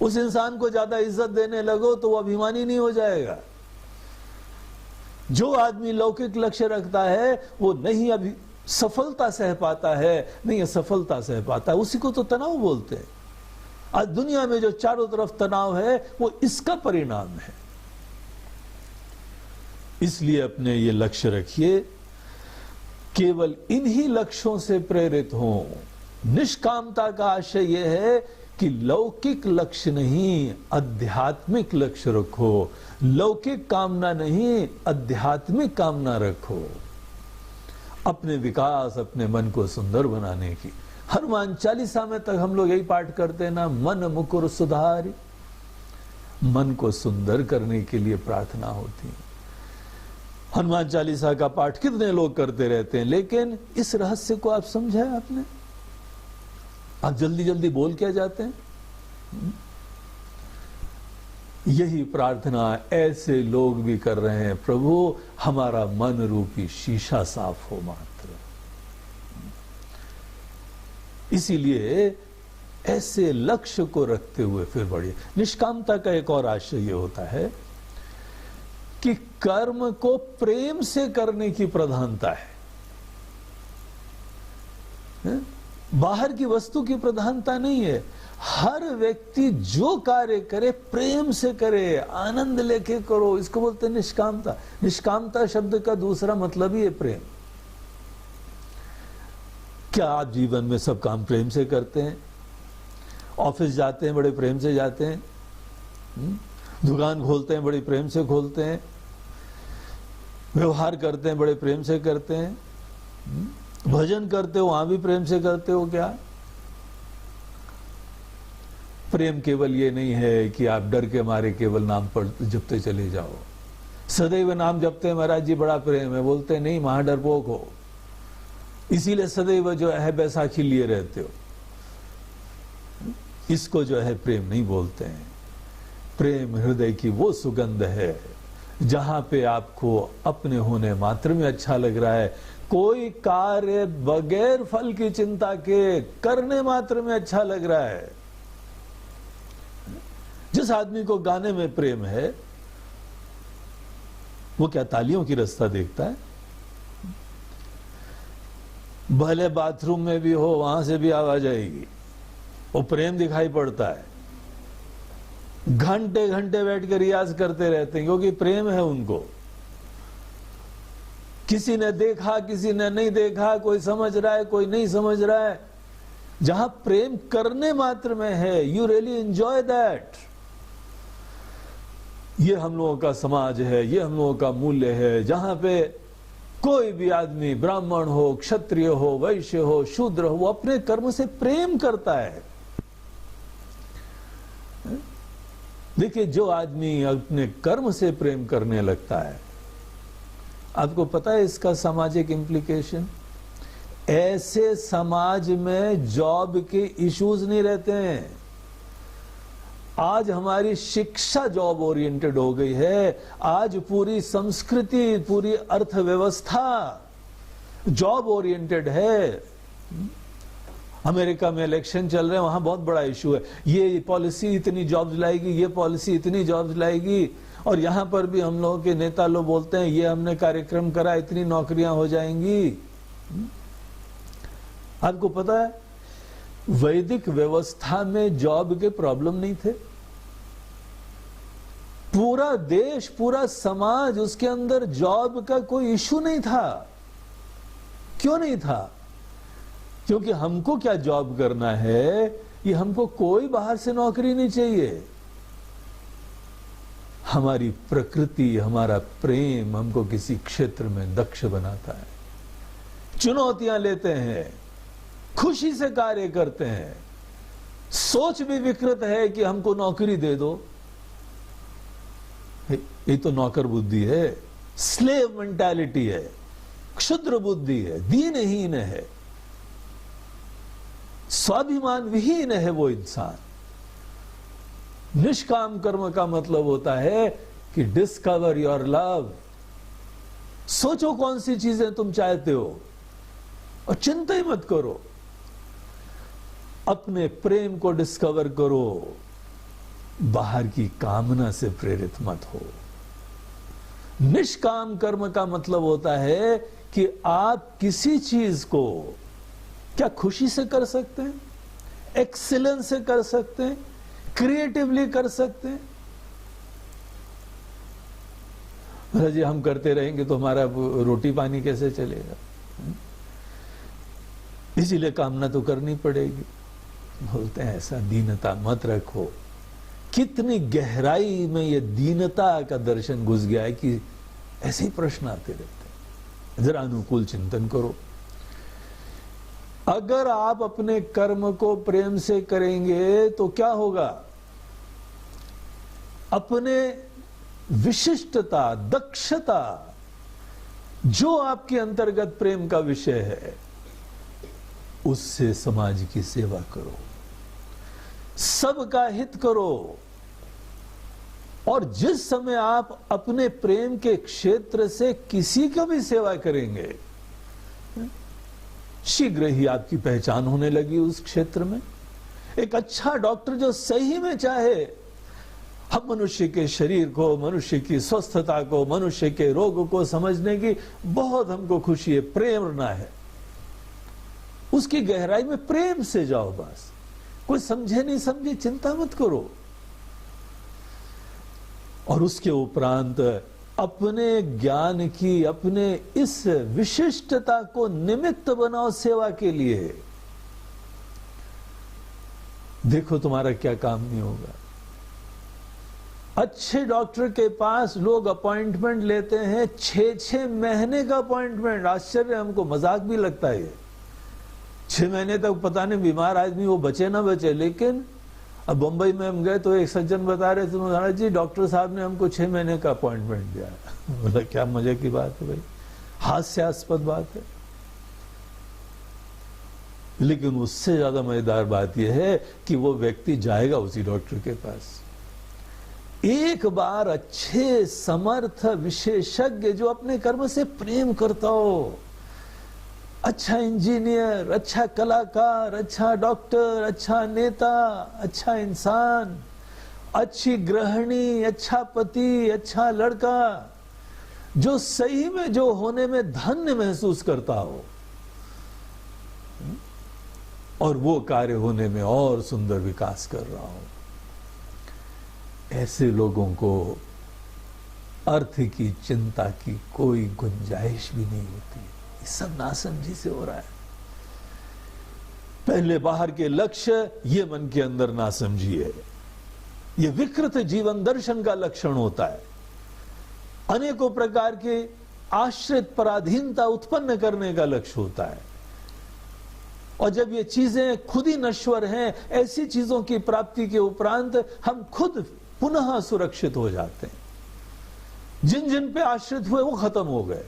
उस इंसान को ज्यादा इज्जत देने लगो तो वो अभिमानी नहीं हो जाएगा। जो आदमी लौकिक लक्ष्य रखता है वो नहीं अभी सफलता सह पाता है, नहीं असफलता सह पाता है, उसी को तो तनाव बोलते हैं। आज दुनिया में जो चारों तरफ तनाव है वो इसका परिणाम है। इसलिए अपने ये लक्ष्य रखिए, केवल इन्हीं लक्ष्यों से प्रेरित हो। निष्कामता का आशय यह है कि लौकिक लक्ष्य नहीं, आध्यात्मिक लक्ष्य रखो। लौकिक कामना नहीं, आध्यात्मिक कामना रखो। अपने विकास, अपने मन को सुंदर बनाने की। हनुमान चालीसा में तक हम लोग यही पाठ करते हैं ना, मन मुकुर सुधारी। मन को सुंदर करने के लिए प्रार्थना होती है। हनुमान चालीसा का पाठ कितने लोग करते रहते हैं, लेकिन इस रहस्य को आप समझा है आपने? आप जल्दी जल्दी बोल क्या जाते हैं। यही प्रार्थना ऐसे लोग भी कर रहे हैं, प्रभु हमारा मन रूपी शीशा साफ हो मात्र। इसीलिए ऐसे लक्ष्य को रखते हुए फिर बढ़िए। निष्कामता का एक और आशय यह होता है कि कर्म को प्रेम से करने की प्रधानता है। बाहर की वस्तु की प्रधानता नहीं है। हर व्यक्ति जो कार्य करे प्रेम से करे, आनंद लेके करो, इसको बोलते हैं निष्कामता। निष्कामता शब्द का दूसरा मतलब ही है प्रेम। क्या आप जीवन में सब काम प्रेम से करते हैं? ऑफिस जाते हैं बड़े प्रेम से जाते हैं, दुकान खोलते हैं बड़े प्रेम से खोलते हैं, व्यवहार करते हैं बड़े प्रेम से करते हैं, भजन करते हो वहां भी प्रेम से करते हो क्या? प्रेम केवल ये नहीं है कि आप डर के मारे केवल नाम पर जपते चले जाओ। सदैव नाम जपते हैं महाराज जी बड़ा प्रेम है, बोलते नहीं वहां डरपोक हो, इसीलिए सदैव जो है बैसाखी लिए रहते हो। इसको जो है प्रेम नहीं बोलते हैं। प्रेम हृदय की वो सुगंध है जहां पे आपको अपने होने मात्र में अच्छा लग रहा है, कोई कार्य बगैर फल की चिंता के करने मात्र में अच्छा लग रहा है। जिस आदमी को गाने में प्रेम है वो क्या तालियों की रास्ता देखता है? भले बाथरूम में भी हो वहां से भी आवाज आएगी, वो प्रेम दिखाई पड़ता है। घंटे घंटे बैठ कर रियाज करते रहते हैं क्योंकि प्रेम है उनको। किसी ने देखा किसी ने नहीं देखा, कोई समझ रहा है कोई नहीं समझ रहा है। जहां प्रेम करने मात्र में है, यू रियली एंजॉय दैट। ये हम लोगों का समाज है, ये हम लोगों का मूल्य है, जहां पे कोई भी आदमी ब्राह्मण हो, क्षत्रिय हो, वैश्य हो, शूद्र हो, वो अपने कर्म से प्रेम करता है। देखिए, जो आदमी अपने कर्म से प्रेम करने लगता है, आपको पता है इसका सामाजिक इंप्लीकेशन? ऐसे समाज में जॉब के इश्यूज नहीं रहते हैं। आज हमारी शिक्षा जॉब ओरिएंटेड हो गई है। आज पूरी संस्कृति, पूरी अर्थव्यवस्था जॉब ओरिएंटेड है। अमेरिका में इलेक्शन चल रहे हैं, वहां बहुत बड़ा इशू है, ये पॉलिसी इतनी जॉब्स लाएगी, ये पॉलिसी इतनी जॉब्स लाएगी। और यहां पर भी हम लोगों के नेता लोग बोलते हैं ये हमने कार्यक्रम करा, इतनी नौकरियां हो जाएंगी। आपको पता है वैदिक व्यवस्था में जॉब के प्रॉब्लम नहीं थे। पूरा देश, पूरा समाज, उसके अंदर जॉब का कोई इशू नहीं था। क्यों नहीं था? क्योंकि हमको क्या जॉब करना है, ये हमको कोई बाहर से नौकरी नहीं चाहिए। हमारी प्रकृति, हमारा प्रेम हमको किसी क्षेत्र में दक्ष बनाता है। चुनौतियां लेते हैं, खुशी से कार्य करते हैं। सोच भी विकृत है कि हमको नौकरी दे दो, ये तो नौकर बुद्धि है, स्लेव मेंटालिटी है, क्षुद्र बुद्धि है, दीनहीन है, स्वाभिमान विहीन है वो इंसान। निष्काम कर्म का मतलब होता है कि डिस्कवर योर लव। सोचो कौन सी चीजें तुम चाहते हो और चिंता ही मत करो। अपने प्रेम को डिस्कवर करो, बाहर की कामना से प्रेरित मत हो। निष्काम कर्म का मतलब होता है कि आप किसी चीज को क्या खुशी से कर सकते हैं, एक्सीलेंस से कर सकते हैं, क्रिएटिवली कर सकते हैं। जी हम करते रहेंगे तो हमारा रोटी पानी कैसे चलेगा? इसीलिए कामना तो करनी पड़ेगी। बोलते हैं ऐसा दीनता मत रखो। कितनी गहराई में ये दीनता का दर्शन घुस गया है कि ऐसे ही प्रश्न आते रहते हैं। जरा अनुकूल चिंतन करो। अगर आप अपने कर्म को प्रेम से करेंगे तो क्या होगा? अपने विशिष्टता, दक्षता, जो आपके अंतर्गत प्रेम का विषय है, उससे समाज की सेवा करो, सबका हित करो। और जिस समय आप अपने प्रेम के क्षेत्र से किसी की भी सेवा करेंगे, शीघ्र ही आपकी पहचान होने लगी उस क्षेत्र में। एक अच्छा डॉक्टर जो सही में चाहे हम मनुष्य के शरीर को, मनुष्य की स्वस्थता को, मनुष्य के रोग को समझने की बहुत हमको खुशी है, प्रेरणा है। उसकी गहराई में प्रेम से जाओ बस। कोई समझे नहीं समझे चिंता मत करो। और उसके उपरांत अपने ज्ञान की, अपने इस विशिष्टता को निमित्त बनाओ सेवा के लिए। देखो तुम्हारा क्या काम नहीं होगा। अच्छे डॉक्टर के पास लोग अपॉइंटमेंट लेते हैं 6-6 महीने का अपॉइंटमेंट। आश्चर्य, हमको मजाक भी लगता है। 6 महीने तक पता नहीं बीमार आदमी वो बचे ना बचे। लेकिन अब बंबई में हम गए तो एक सज्जन बता रहे थे, महाराज जी डॉक्टर साहब ने हमको 6 महीने का अपॉइंटमेंट दिया। बोला क्या मजे की बात है भाई, हास्यास्पद बात है। लेकिन उससे ज्यादा मजेदार बात यह है कि वो व्यक्ति जाएगा उसी डॉक्टर के पास। एक बार अच्छे समर्थ विशेषज्ञ जो अपने कर्म से प्रेम करता हो, अच्छा इंजीनियर, अच्छा कलाकार, अच्छा डॉक्टर, अच्छा नेता, अच्छा इंसान, अच्छी गृहिणी, अच्छा पति, अच्छा लड़का, जो सही में जो होने में धन्य महसूस करता हो और वो कार्य होने में और सुंदर विकास कर रहा हो, ऐसे लोगों को अर्थ की चिंता की कोई गुंजाइश भी नहीं होती। ये सब नासमझी से हो रहा है। पहले बाहर के लक्ष्य, ये मन के अंदर नासमझी है। ये विकृत जीवन दर्शन का लक्षण होता है। अनेकों प्रकार के आश्रित पराधीनता उत्पन्न करने का लक्ष्य होता है। और जब ये चीजें खुद ही नश्वर हैं, ऐसी चीजों की प्राप्ति के उपरांत हम खुद पुनः सुरक्षित हो जाते हैं। जिन जिन पे आश्रित हुए वो खत्म हो गए,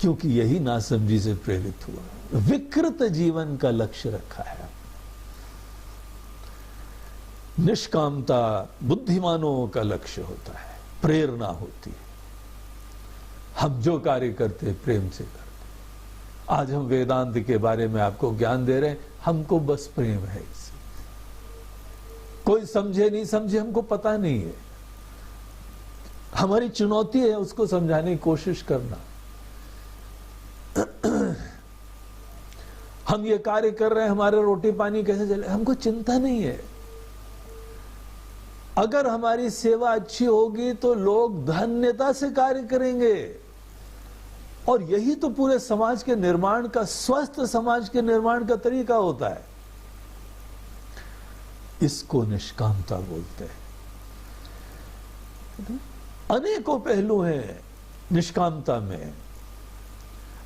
क्योंकि यही नासमझी से प्रेरित हुआ। विकृत जीवन का लक्ष्य रखा है। निष्कामता बुद्धिमानों का लक्ष्य होता है, प्रेरणा होती है। हम जो कार्य करते हैं प्रेम से करते हैं। आज हम वेदांत के बारे में आपको ज्ञान दे रहे हैं, हमको बस प्रेम है इससे। कोई समझे नहीं समझे हमको पता नहीं है। हमारी चुनौती है उसको समझाने की कोशिश करना। हम ये कार्य कर रहे हैं, हमारे रोटी पानी कैसे चले, हमको चिंता नहीं है। अगर हमारी सेवा अच्छी होगी तो लोग धन्यता से कार्य करेंगे। और यही तो पूरे समाज के निर्माण का, स्वस्थ समाज के निर्माण का तरीका होता है। इसको निष्कामता बोलते हैं। अनेकों पहलू हैं निष्कामता में।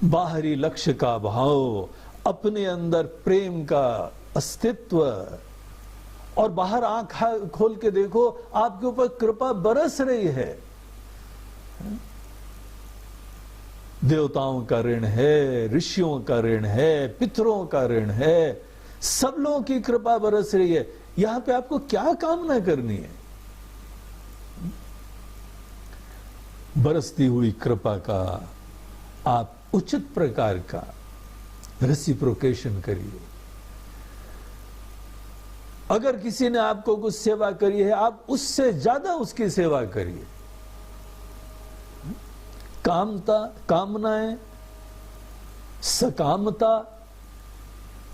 बाहरी लक्ष्य का भाव, अपने अंदर प्रेम का अस्तित्व, और बाहर आंख खोल के देखो आपके ऊपर कृपा बरस रही है। देवताओं का ऋण है, ऋषियों का ऋण है, पितरों का ऋण है, सब लोगों की कृपा बरस रही है। यहां पे आपको क्या कामना करनी है? बरसती हुई कृपा का आप उचित प्रकार का रेसिप्रोकेशन करिए। अगर किसी ने आपको कुछ सेवा करी है, आप उससे ज्यादा उसकी सेवा करिए। कामनाएं, सकामता,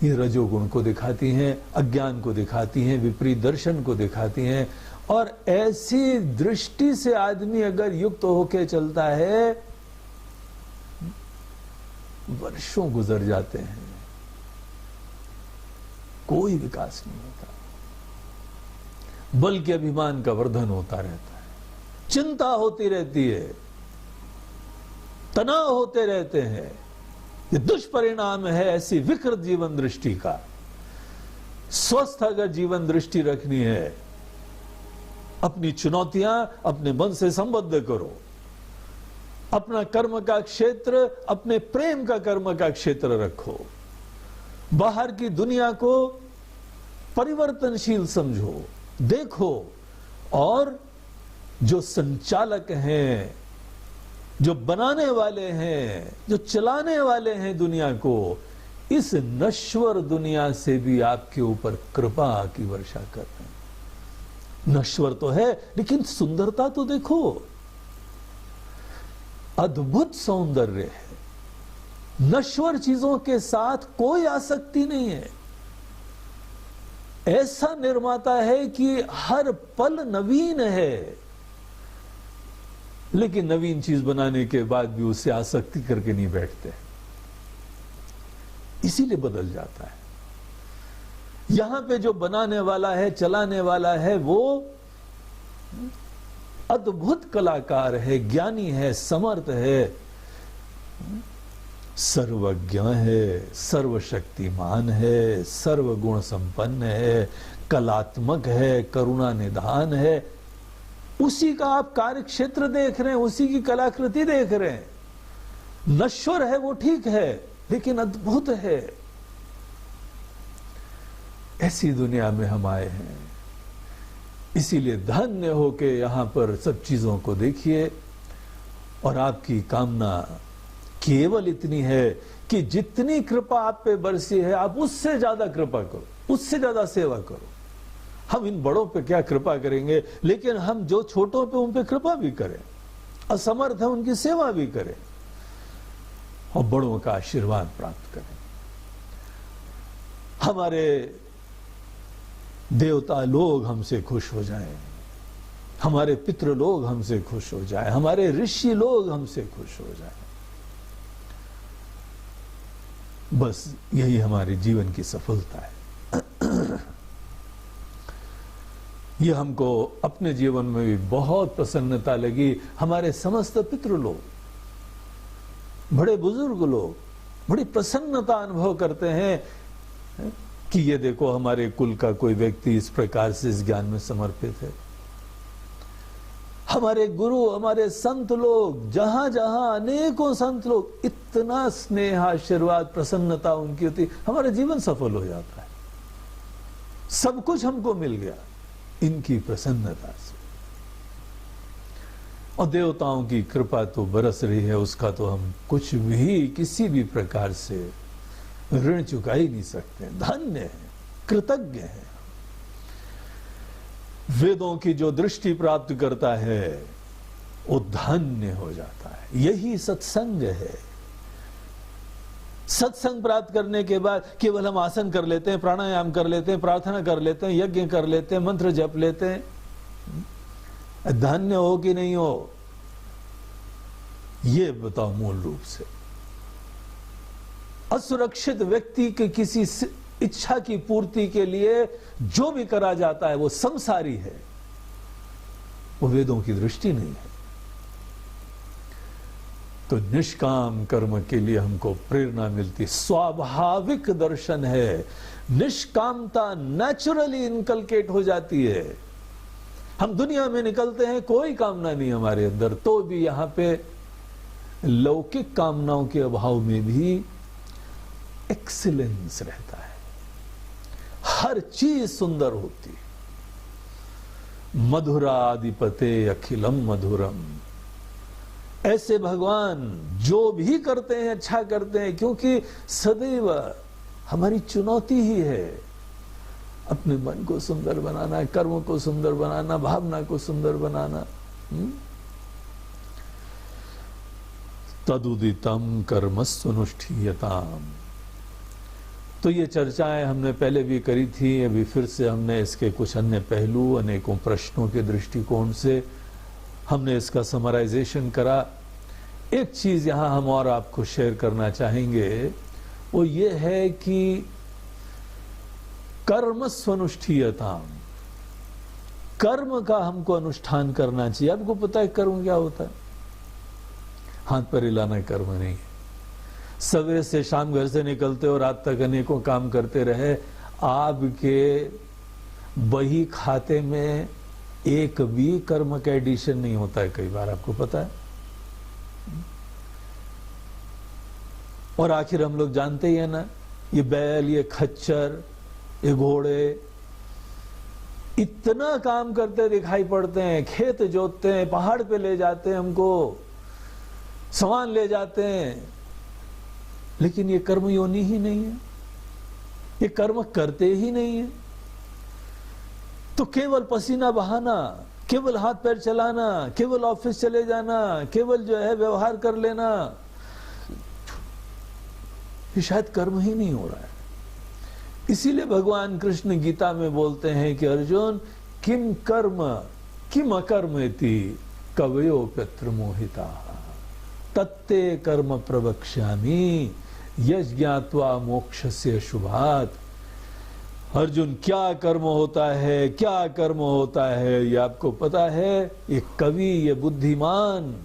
ये रजोगुण को दिखाती हैं, अज्ञान को दिखाती हैं, विपरीत दर्शन को दिखाती हैं। और ऐसी दृष्टि से आदमी अगर युक्त होकर चलता है, वर्षों गुजर जाते हैं, कोई विकास नहीं होता, बल्कि अभिमान का वर्धन होता रहता है, चिंता होती रहती है, तनाव होते रहते हैं। ये दुष्परिणाम है ऐसी विकृत जीवन दृष्टि का। स्वस्थ अगर जीवन दृष्टि रखनी है, अपनी चुनौतियां अपने मन से संबद्ध करो। अपना कर्म का क्षेत्र अपने प्रेम का कर्म का क्षेत्र रखो। बाहर की दुनिया को परिवर्तनशील समझो, देखो। और जो संचालक हैं, जो बनाने वाले हैं, जो चलाने वाले हैं दुनिया को, इस नश्वर दुनिया से भी आपके ऊपर कृपा की वर्षा कर रहे हैं। नश्वर तो है, लेकिन सुंदरता तो देखो, अद्भुत सौंदर्य है। नश्वर चीजों के साथ कोई आसक्ति नहीं है। ऐसा निर्माता है कि हर पल नवीन है, लेकिन नवीन चीज बनाने के बाद भी उससे आसक्ति करके नहीं बैठते, इसीलिए बदल जाता है। यहां पे जो बनाने वाला है, चलाने वाला है, वो अद्भुत कलाकार है, ज्ञानी है, समर्थ है, सर्वज्ञ है, सर्वशक्तिमान है, सर्वगुण संपन्न है, कलात्मक है, करुणा निधान है। उसी का आप कार्य क्षेत्र देख रहे हैं, उसी की कलाकृति देख रहे हैं। नश्वर है वो ठीक है, लेकिन अद्भुत है। ऐसी दुनिया में हम आए हैं, इसीलिए धन्य होके यहां पर सब चीजों को देखिए। और आपकी कामना केवल इतनी है कि जितनी कृपा आप पे बरसी है, आप उससे ज्यादा कृपा करो, उससे ज्यादा सेवा करो। हम इन बड़ों पे क्या कृपा करेंगे, लेकिन हम जो छोटों पे उन पे कृपा भी करें, असमर्थ है उनकी सेवा भी करें और बड़ों का आशीर्वाद प्राप्त करें। हमारे देवता लोग हमसे खुश हो जाएं, हमारे पितृ लोग हमसे खुश हो जाएं, हमारे ऋषि लोग हमसे खुश हो जाएं। बस यही हमारे जीवन की सफलता है। ये हमको अपने जीवन में भी बहुत प्रसन्नता लगी। हमारे समस्त पितृ लोग, बड़े बुजुर्ग लोग बड़ी प्रसन्नता अनुभव करते हैं कि ये देखो हमारे कुल का कोई व्यक्ति इस प्रकार से इस ज्ञान में समर्पित है। हमारे गुरु, हमारे संत लोग, जहां जहां अनेकों संत लोग, इतना स्नेह, आशीर्वाद, प्रसन्नता उनकी होती, हमारा जीवन सफल हो जाता है। सब कुछ हमको मिल गया इनकी प्रसन्नता से। और देवताओं की कृपा तो बरस रही है, उसका तो हम कुछ भी किसी भी प्रकार से ऋण चुका ही नहीं सकते। धन्य है, कृतज्ञ है। वेदों की जो दृष्टि प्राप्त करता है वो धन्य हो जाता है। यही सत्संग है। सत्संग प्राप्त करने के बाद केवल हम आसन कर लेते हैं, प्राणायाम कर लेते हैं, प्रार्थना कर लेते हैं, यज्ञ कर लेते हैं, मंत्र जप लेते हैं, धन्य हो कि नहीं हो, ये बताओ मूल रूप से। असुरक्षित व्यक्ति के किसी इच्छा की पूर्ति के लिए जो भी करा जाता है वो संसारी है, वो वेदों की दृष्टि नहीं है। तो निष्काम कर्म के लिए हमको प्रेरणा मिलती, स्वाभाविक दर्शन है। निष्कामता नेचुरली इनकलकेट हो जाती है। हम दुनिया में निकलते हैं, कोई कामना नहीं हमारे अंदर, तो भी यहां पे लौकिक कामनाओं के अभाव में भी एक्सीलेंस रहता है। हर चीज सुंदर होती। मधुराधिपते अखिलम मधुरम। ऐसे भगवान जो भी करते हैं अच्छा करते हैं, क्योंकि सदैव हमारी चुनौती ही है अपने मन को सुंदर बनाना, कर्म को सुंदर बनाना, भावना को सुंदर बनाना। तदुदितम कर्मस्वनुष्ठीयताम। तो ये चर्चाएं हमने पहले भी करी थी, अभी फिर से हमने इसके कुछ अन्य पहलू, अनेकों प्रश्नों के दृष्टिकोण से हमने इसका समराइजेशन करा। एक चीज यहां हम और आपको शेयर करना चाहेंगे, वो ये है कि कर्म स्वनुष्ठीयताम, कर्म का हमको अनुष्ठान करना चाहिए। आपको पता है कर्म क्या होता है? हाथ पर हिलाना कर्म नहीं है। सवेरे से शाम घर से निकलते हो, रात तक अनेकों काम करते रहे, आपके बही खाते में एक भी कर्म का एडिशन नहीं होता है कई बार, आपको पता है। और आखिर हम लोग जानते ही है ना, ये बैल, ये खच्चर, ये घोड़े इतना काम करते दिखाई पड़ते हैं, खेत जोतते हैं, पहाड़ पे ले जाते हैं, हमको सामान ले जाते हैं, लेकिन ये कर्म योनि ही नहीं है, ये कर्म करते ही नहीं है। तो केवल पसीना बहाना, केवल हाथ पैर चलाना, केवल ऑफिस चले जाना, केवल जो है व्यवहार कर लेना, ये शायद कर्म ही नहीं हो रहा है। इसीलिए भगवान कृष्ण गीता में बोलते हैं कि अर्जुन, किम कर्म किम अकर्मेति कवयो पितृ मोहिता तत्ते कर्म प्रवक्ष्यामि यज्ञात्वा मोक्षस्य शुभात्। अर्जुन, क्या कर्म होता है, क्या कर्म होता है, ये आपको पता है? ये कवि, ये बुद्धिमान,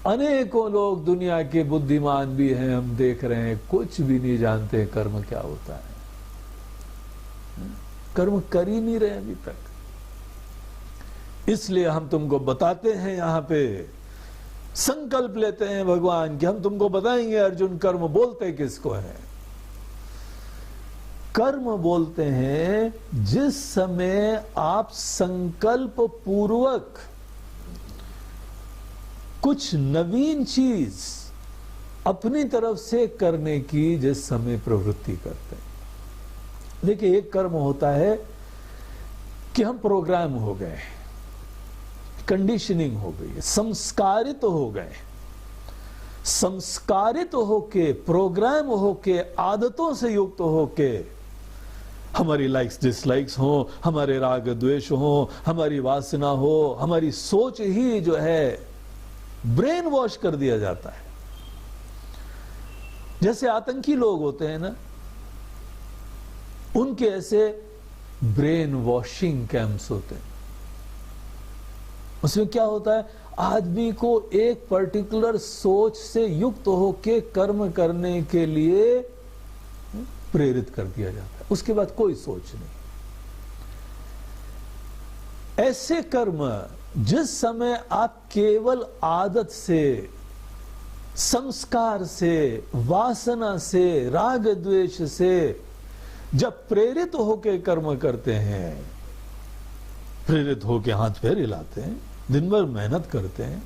अनेकों लोग दुनिया के बुद्धिमान भी हैं, हम देख रहे हैं, कुछ भी नहीं जानते कर्म क्या होता है। कर्म कर ही नहीं रहे अभी तक। इसलिए हम तुमको बताते हैं, यहां पे संकल्प लेते हैं भगवान कि हम तुमको बताएंगे अर्जुन, कर्म बोलते किसको है। कर्म बोलते हैं जिस समय आप संकल्प पूर्वक कुछ नवीन चीज अपनी तरफ से करने की जिस समय प्रवृत्ति करते हैं। देखिए, एक कर्म होता है कि हम प्रोग्राम हो गए, कंडीशनिंग हो गई, संस्कारित हो गए। संस्कारित होके, प्रोग्राम होके, आदतों से युक्त होके, हमारी लाइक्स डिसलाइक्स हो, हमारे राग द्वेष हो, हमारी वासना हो, हमारी सोच ही जो है ब्रेन वॉश कर दिया जाता है। जैसे आतंकी लोग होते हैं ना, उनके ऐसे ब्रेन वॉशिंग कैंप्स होते हैं। उसमें क्या होता है, आदमी को एक पर्टिकुलर सोच से युक्त होकर कर्म करने के लिए प्रेरित कर दिया जाता है, उसके बाद कोई सोच नहीं। ऐसे कर्म जिस समय आप केवल आदत से, संस्कार से, वासना से, राग द्वेष से जब प्रेरित होकर कर्म करते हैं, प्रेरित होकर हाथ पैर हिलाते हैं, दिन भर मेहनत करते हैं,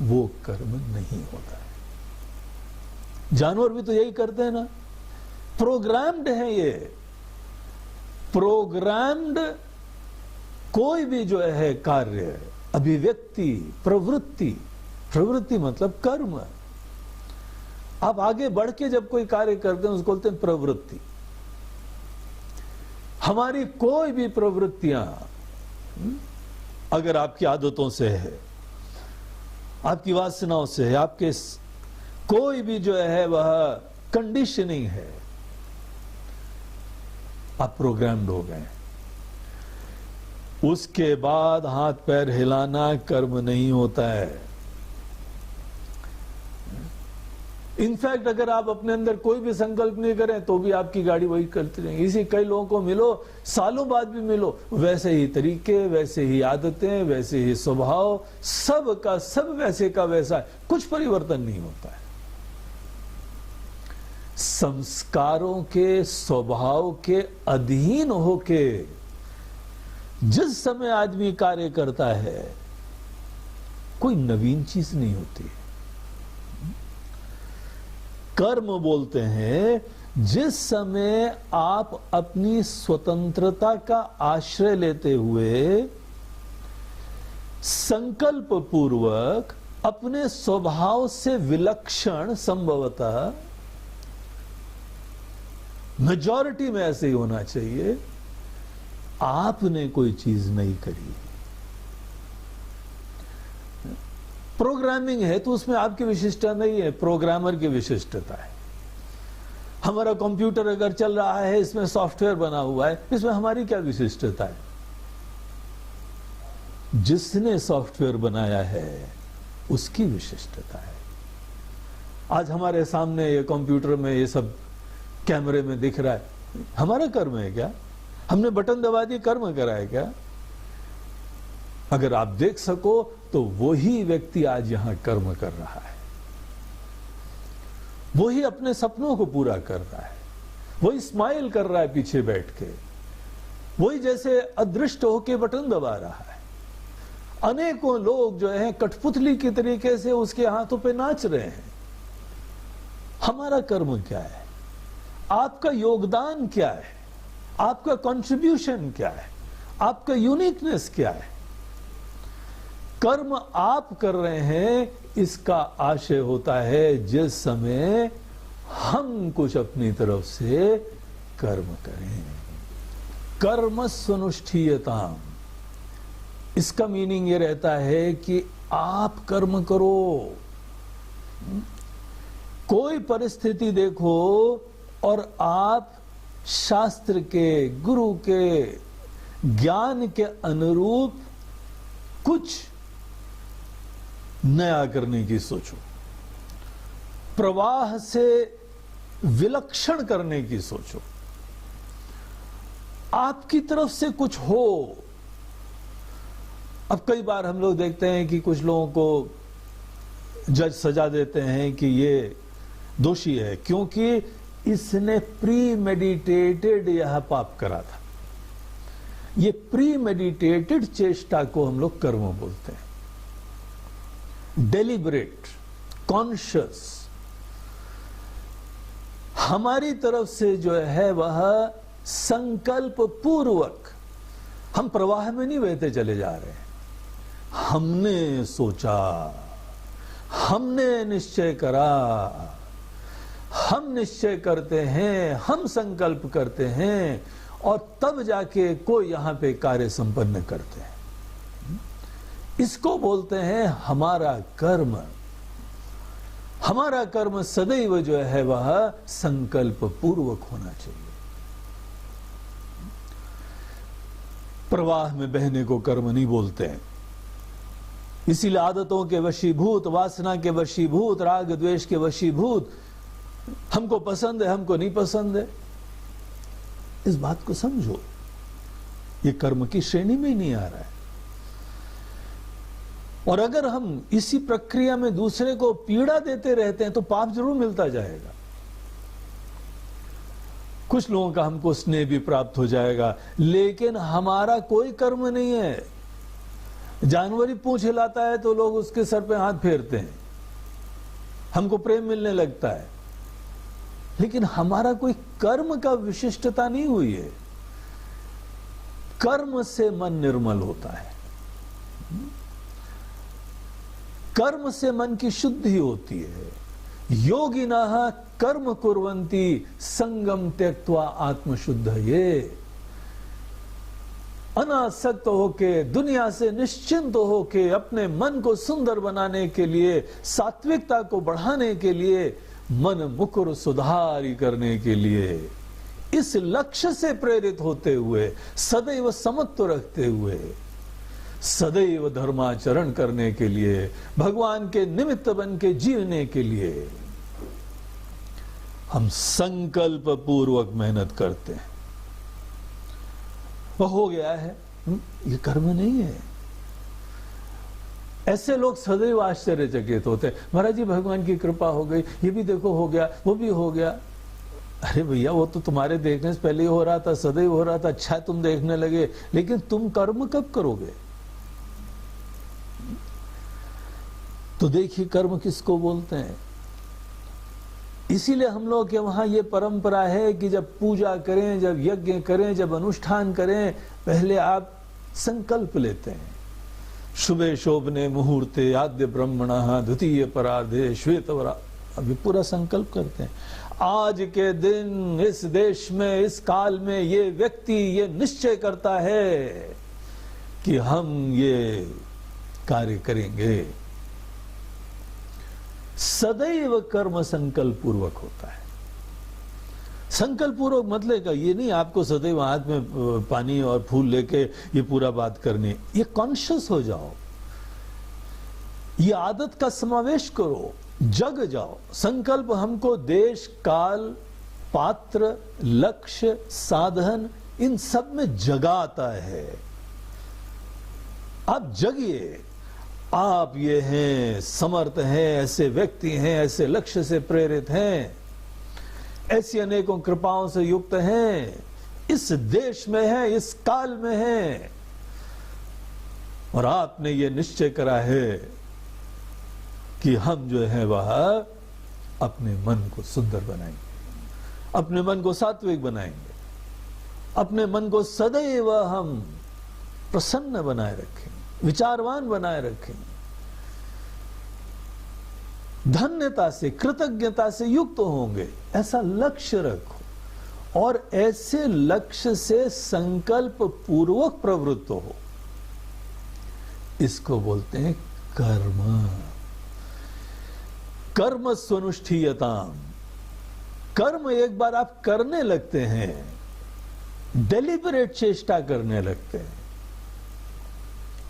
वो कर्म नहीं होता है। जानवर भी तो यही करते हैं ना, प्रोग्राम्ड है ये। प्रोग्राम्ड कोई भी जो है कार्य, अभिव्यक्ति, प्रवृत्ति, प्रवृत्ति मतलब कर्म। आप आगे बढ़ के जब कोई कार्य करते हैं उसको बोलते हैं प्रवृत्ति। हमारी कोई भी प्रवृत्तियां अगर आपकी आदतों से है, आपकी वासनाओं से है, आपके कोई भी जो है वह कंडीशनिंग है, आप प्रोग्राम्ड हो गए। उसके बाद हाथ पैर हिलाना कर्म नहीं होता है। इनफैक्ट अगर आप अपने अंदर कोई भी संकल्प नहीं करें तो भी आपकी गाड़ी वही करती रहेंगी। इसी कई लोगों को मिलो, सालों बाद भी मिलो, वैसे ही तरीके, वैसे ही आदतें, वैसे ही स्वभाव, सब का सब वैसे का वैसा है, कुछ परिवर्तन नहीं होता है। संस्कारों के, स्वभाव के अधीन होके जिस समय आदमी कार्य करता है, कोई नवीन चीज नहीं होती। कर्म बोलते हैं जिस समय आप अपनी स्वतंत्रता का आश्रय लेते हुए संकल्प पूर्वक अपने स्वभाव से विलक्षण, संभवतः मेजॉरिटी में ऐसे ही होना चाहिए, आपने कोई चीज नहीं करी। प्रोग्रामिंग है तो उसमें आपकी विशिष्टता नहीं है, प्रोग्रामर की विशिष्टता है। हमारा कंप्यूटर अगर चल रहा है, इसमें सॉफ्टवेयर बना हुआ है, इसमें हमारी क्या विशिष्टता है? जिसने सॉफ्टवेयर बनाया है उसकी विशिष्टता है। आज हमारे सामने ये कंप्यूटर में ये सब कैमरे में दिख रहा है, हमारा कर्म है क्या? हमने बटन दबा दिए, कर्म करा है क्या? अगर आप देख सको तो वही व्यक्ति आज यहां कर्म कर रहा है, वही अपने सपनों को पूरा कर रहा है, वही स्माइल कर रहा है पीछे बैठ के, वही जैसे अदृष्ट होके बटन दबा रहा है। अनेकों लोग जो हैं कठपुतली की तरीके से उसके हाथों पे नाच रहे हैं। हमारा कर्म क्या है? आपका योगदान क्या है? आपका कंट्रीब्यूशन क्या है? आपका यूनिकनेस क्या है? कर्म आप कर रहे हैं, इसका आशय होता है जिस समय हम कुछ अपनी तरफ से कर्म करें। कर्म सुनुष्ठीयताम, इसका मीनिंग ये रहता है कि आप कर्म करो। कोई परिस्थिति देखो और आप शास्त्र के, गुरु के ज्ञान के अनुरूप कुछ नया करने की सोचो, प्रवाह से विलक्षण करने की सोचो, आपकी तरफ से कुछ हो। अब कई बार हम लोग देखते हैं कि कुछ लोगों को जज सजा देते हैं कि ये दोषी है क्योंकि इसने प्री मेडिटेटेड यह पाप करा था। ये प्री मेडिटेटेड चेष्टा को हम लोग कर्म बोलते हैं। डेलिबरेट, कॉन्शियस, हमारी तरफ से जो है वह संकल्प पूर्वक, हम प्रवाह में नहीं बहते चले जा रहे हैं, हमने सोचा, हमने निश्चय करा, हम निश्चय करते हैं, हम संकल्प करते हैं और तब जाके कोई यहां पे कार्य संपन्न करते हैं। इसको बोलते हैं हमारा कर्म। हमारा कर्म सदैव जो है वह संकल्प पूर्वक होना चाहिए। प्रवाह में बहने को कर्म नहीं बोलते हैं। इसीलिए आदतों के वशीभूत, वासना के वशीभूत, राग द्वेष के वशीभूत, हमको पसंद है, हमको नहीं पसंद है, इस बात को समझो, ये कर्म की श्रेणी में ही नहीं आ रहा है। और अगर हम इसी प्रक्रिया में दूसरे को पीड़ा देते रहते हैं तो पाप जरूर मिलता जाएगा। कुछ लोगों का हमको स्नेह भी प्राप्त हो जाएगा, लेकिन हमारा कोई कर्म नहीं है। जानवर ही पूंछ हिलाता है तो लोग उसके सर पे हाथ फेरते हैं, हमको प्रेम मिलने लगता है, लेकिन हमारा कोई कर्म का विशिष्टता नहीं हुई है। कर्म से मन निर्मल होता है, कर्म से मन की शुद्धि होती है। योगिनः कर्म कुर्वन्ति संगम त्यक्त्वा आत्मशुद्ध। ये अनासक्त होके, दुनिया से निश्चिंत होके, अपने मन को सुंदर बनाने के लिए, सात्विकता को बढ़ाने के लिए, मन मुकुर सुधारी करने के लिए, इस लक्ष्य से प्रेरित होते हुए, सदैव समत्व रखते हुए, सदैव धर्माचरण करने के लिए, भगवान के निमित्त बन के जीवने के लिए हम संकल्प पूर्वक मेहनत करते हैं। वह हो गया है, ये कर्म नहीं है। ऐसे लोग सदैव आश्चर्यचकित होते हैं, महाराज जी भगवान की कृपा हो गई, ये भी देखो हो गया, वो भी हो गया। अरे भैया वो तो तुम्हारे देखने से पहले ही हो रहा था, सदैव हो रहा था, अच्छा तुम देखने लगे, लेकिन तुम कर्म कब करोगे? तो देखिए कर्म किसको बोलते हैं। इसीलिए हम लोग के वहां ये परंपरा है कि जब पूजा करें, जब यज्ञ करें, जब अनुष्ठान करें, पहले आप संकल्प लेते हैं। शुभे शोभने मुहूर्ते आद्य ब्रह्मणः द्वितीय परार्धे श्वेतवरा, अभी पूरा संकल्प करते हैं। आज के दिन इस देश में, इस काल में ये व्यक्ति ये निश्चय करता है कि हम ये कार्य करेंगे। सदैव कर्म संकल्प पूर्वक होता है। संकल्प पूर्वक मतलब का ये नहीं आपको सदैव हाथ में पानी और फूल लेके ये पूरा बात करनी, ये कॉन्शियस हो जाओ, ये आदत का समावेश करो, जग जाओ। संकल्प हमको देश, काल, पात्र, लक्ष्य, साधन, इन सब में जगाता है। आप जगिए, आप ये हैं, समर्थ हैं, ऐसे व्यक्ति हैं, ऐसे लक्ष्य से प्रेरित हैं, ऐसी अनेकों कृपाओं से युक्त हैं, इस देश में हैं, इस काल में हैं, और आपने ये निश्चय करा है कि हम जो है वह अपने मन को सुंदर बनाएंगे, अपने मन को सात्विक बनाएंगे, अपने मन को सदैव हम प्रसन्न बनाए रखेंगे, विचारवान बनाए रखेंगे, धन्यता से, कृतज्ञता से युक्त होंगे, ऐसा लक्ष्य रखो और ऐसे लक्ष्य से संकल्प पूर्वक प्रवृत्त हो। इसको बोलते हैं कर्म। कर्म स्वनुष्ठीयताम। कर्म एक बार आप करने लगते हैं डेलिबरेट चेष्टा करने लगते हैं,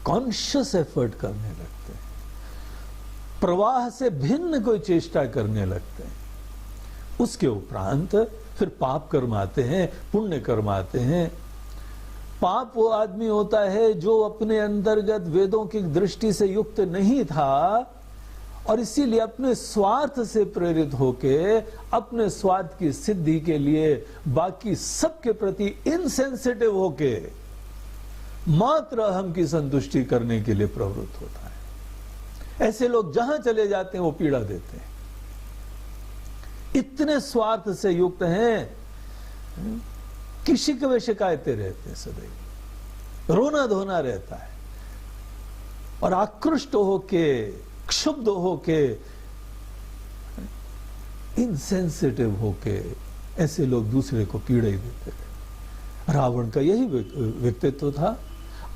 कॉन्शियस एफर्ट करने लगते हैं, प्रवाह से भिन्न कोई चेष्टा करने लगते हैं। उसके उपरांत फिर पाप कर्म आते हैं, पुण्य कर्म आते हैं। पाप वो आदमी होता है जो अपने अंतर्गत वेदों की दृष्टि से युक्त नहीं था और इसीलिए अपने स्वार्थ से प्रेरित होके अपने स्वार्थ की सिद्धि के लिए बाकी सबके प्रति इनसेंसिटिव होके मात्र अहम की संतुष्टि करने के लिए प्रवृत्त होता है। ऐसे लोग जहां चले जाते हैं वो पीड़ा देते हैं। इतने स्वार्थ से युक्त हैं कि शिकवे शिकायतें रहते हैं, सदैव रोना धोना रहता है और आकृष्ट होके, क्षुब्ध होके, इनसेंसिटिव होके ऐसे लोग दूसरे को पीड़ा ही देते थे। रावण का यही व्यक्तित्व था।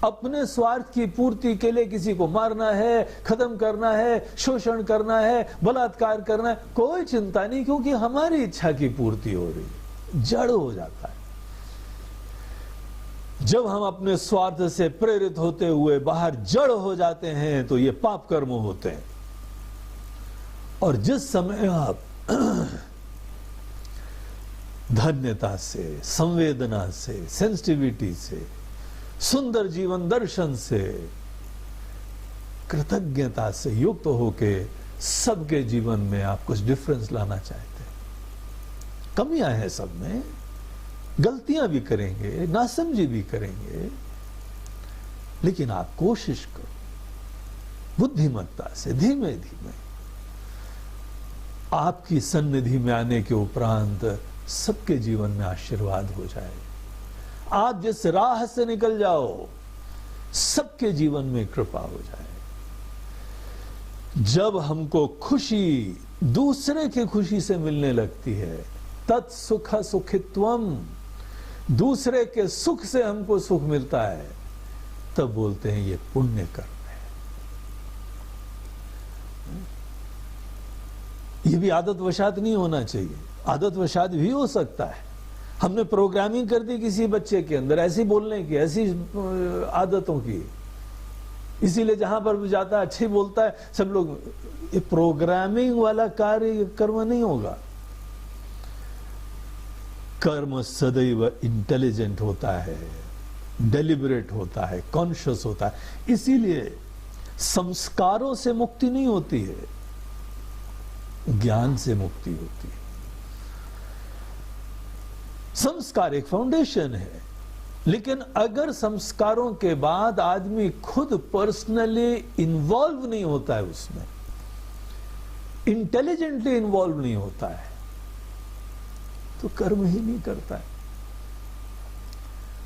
अपने स्वार्थ की पूर्ति के लिए किसी को मारना है, खत्म करना है, शोषण करना है, बलात्कार करना है, कोई चिंता नहीं, क्योंकि हमारी इच्छा की पूर्ति हो रही है। जड़ हो जाता है। जब हम अपने स्वार्थ से प्रेरित होते हुए बाहर जड़ हो जाते हैं तो ये पाप कर्म होते हैं। और जिस समय आप धन्यता से, संवेदना से, सेंसिटिविटी से, सुंदर जीवन दर्शन से, कृतज्ञता से युक्त होके सबके जीवन में आप कुछ डिफरेंस लाना चाहते हैं। कमियां हैं सब में, गलतियां भी करेंगे, नासमझी भी करेंगे, लेकिन आप कोशिश करो बुद्धिमत्ता से, धीमे धीमे आपकी सन्निधि में आने के उपरांत सबके जीवन में आशीर्वाद हो जाए। आप जिस राह से निकल जाओ सबके जीवन में कृपा हो जाए। जब हमको खुशी दूसरे की खुशी से मिलने लगती है, तत्सुख सुखित्वम, दूसरे के सुख से हमको सुख मिलता है, तब बोलते हैं ये पुण्य कर्म है। ये भी आदत वशात नहीं होना चाहिए। आदत वशात भी हो सकता है। हमने प्रोग्रामिंग कर दी किसी बच्चे के अंदर ऐसी बोलने की, ऐसी आदतों की, इसीलिए जहां पर भी जाता है अच्छे बोलता है सब लोग। ये प्रोग्रामिंग वाला कार्य कर्म नहीं होगा। कर्म सदैव इंटेलिजेंट होता है, डेलिबरेट होता है, कॉन्शियस होता है। इसीलिए संस्कारों से मुक्ति नहीं होती है, ज्ञान से मुक्ति होती है। संस्कार एक फाउंडेशन है, लेकिन अगर संस्कारों के बाद आदमी खुद पर्सनली इन्वॉल्व नहीं होता है, उसमें इंटेलिजेंटली इन्वॉल्व नहीं होता है, तो कर्म ही नहीं करता है।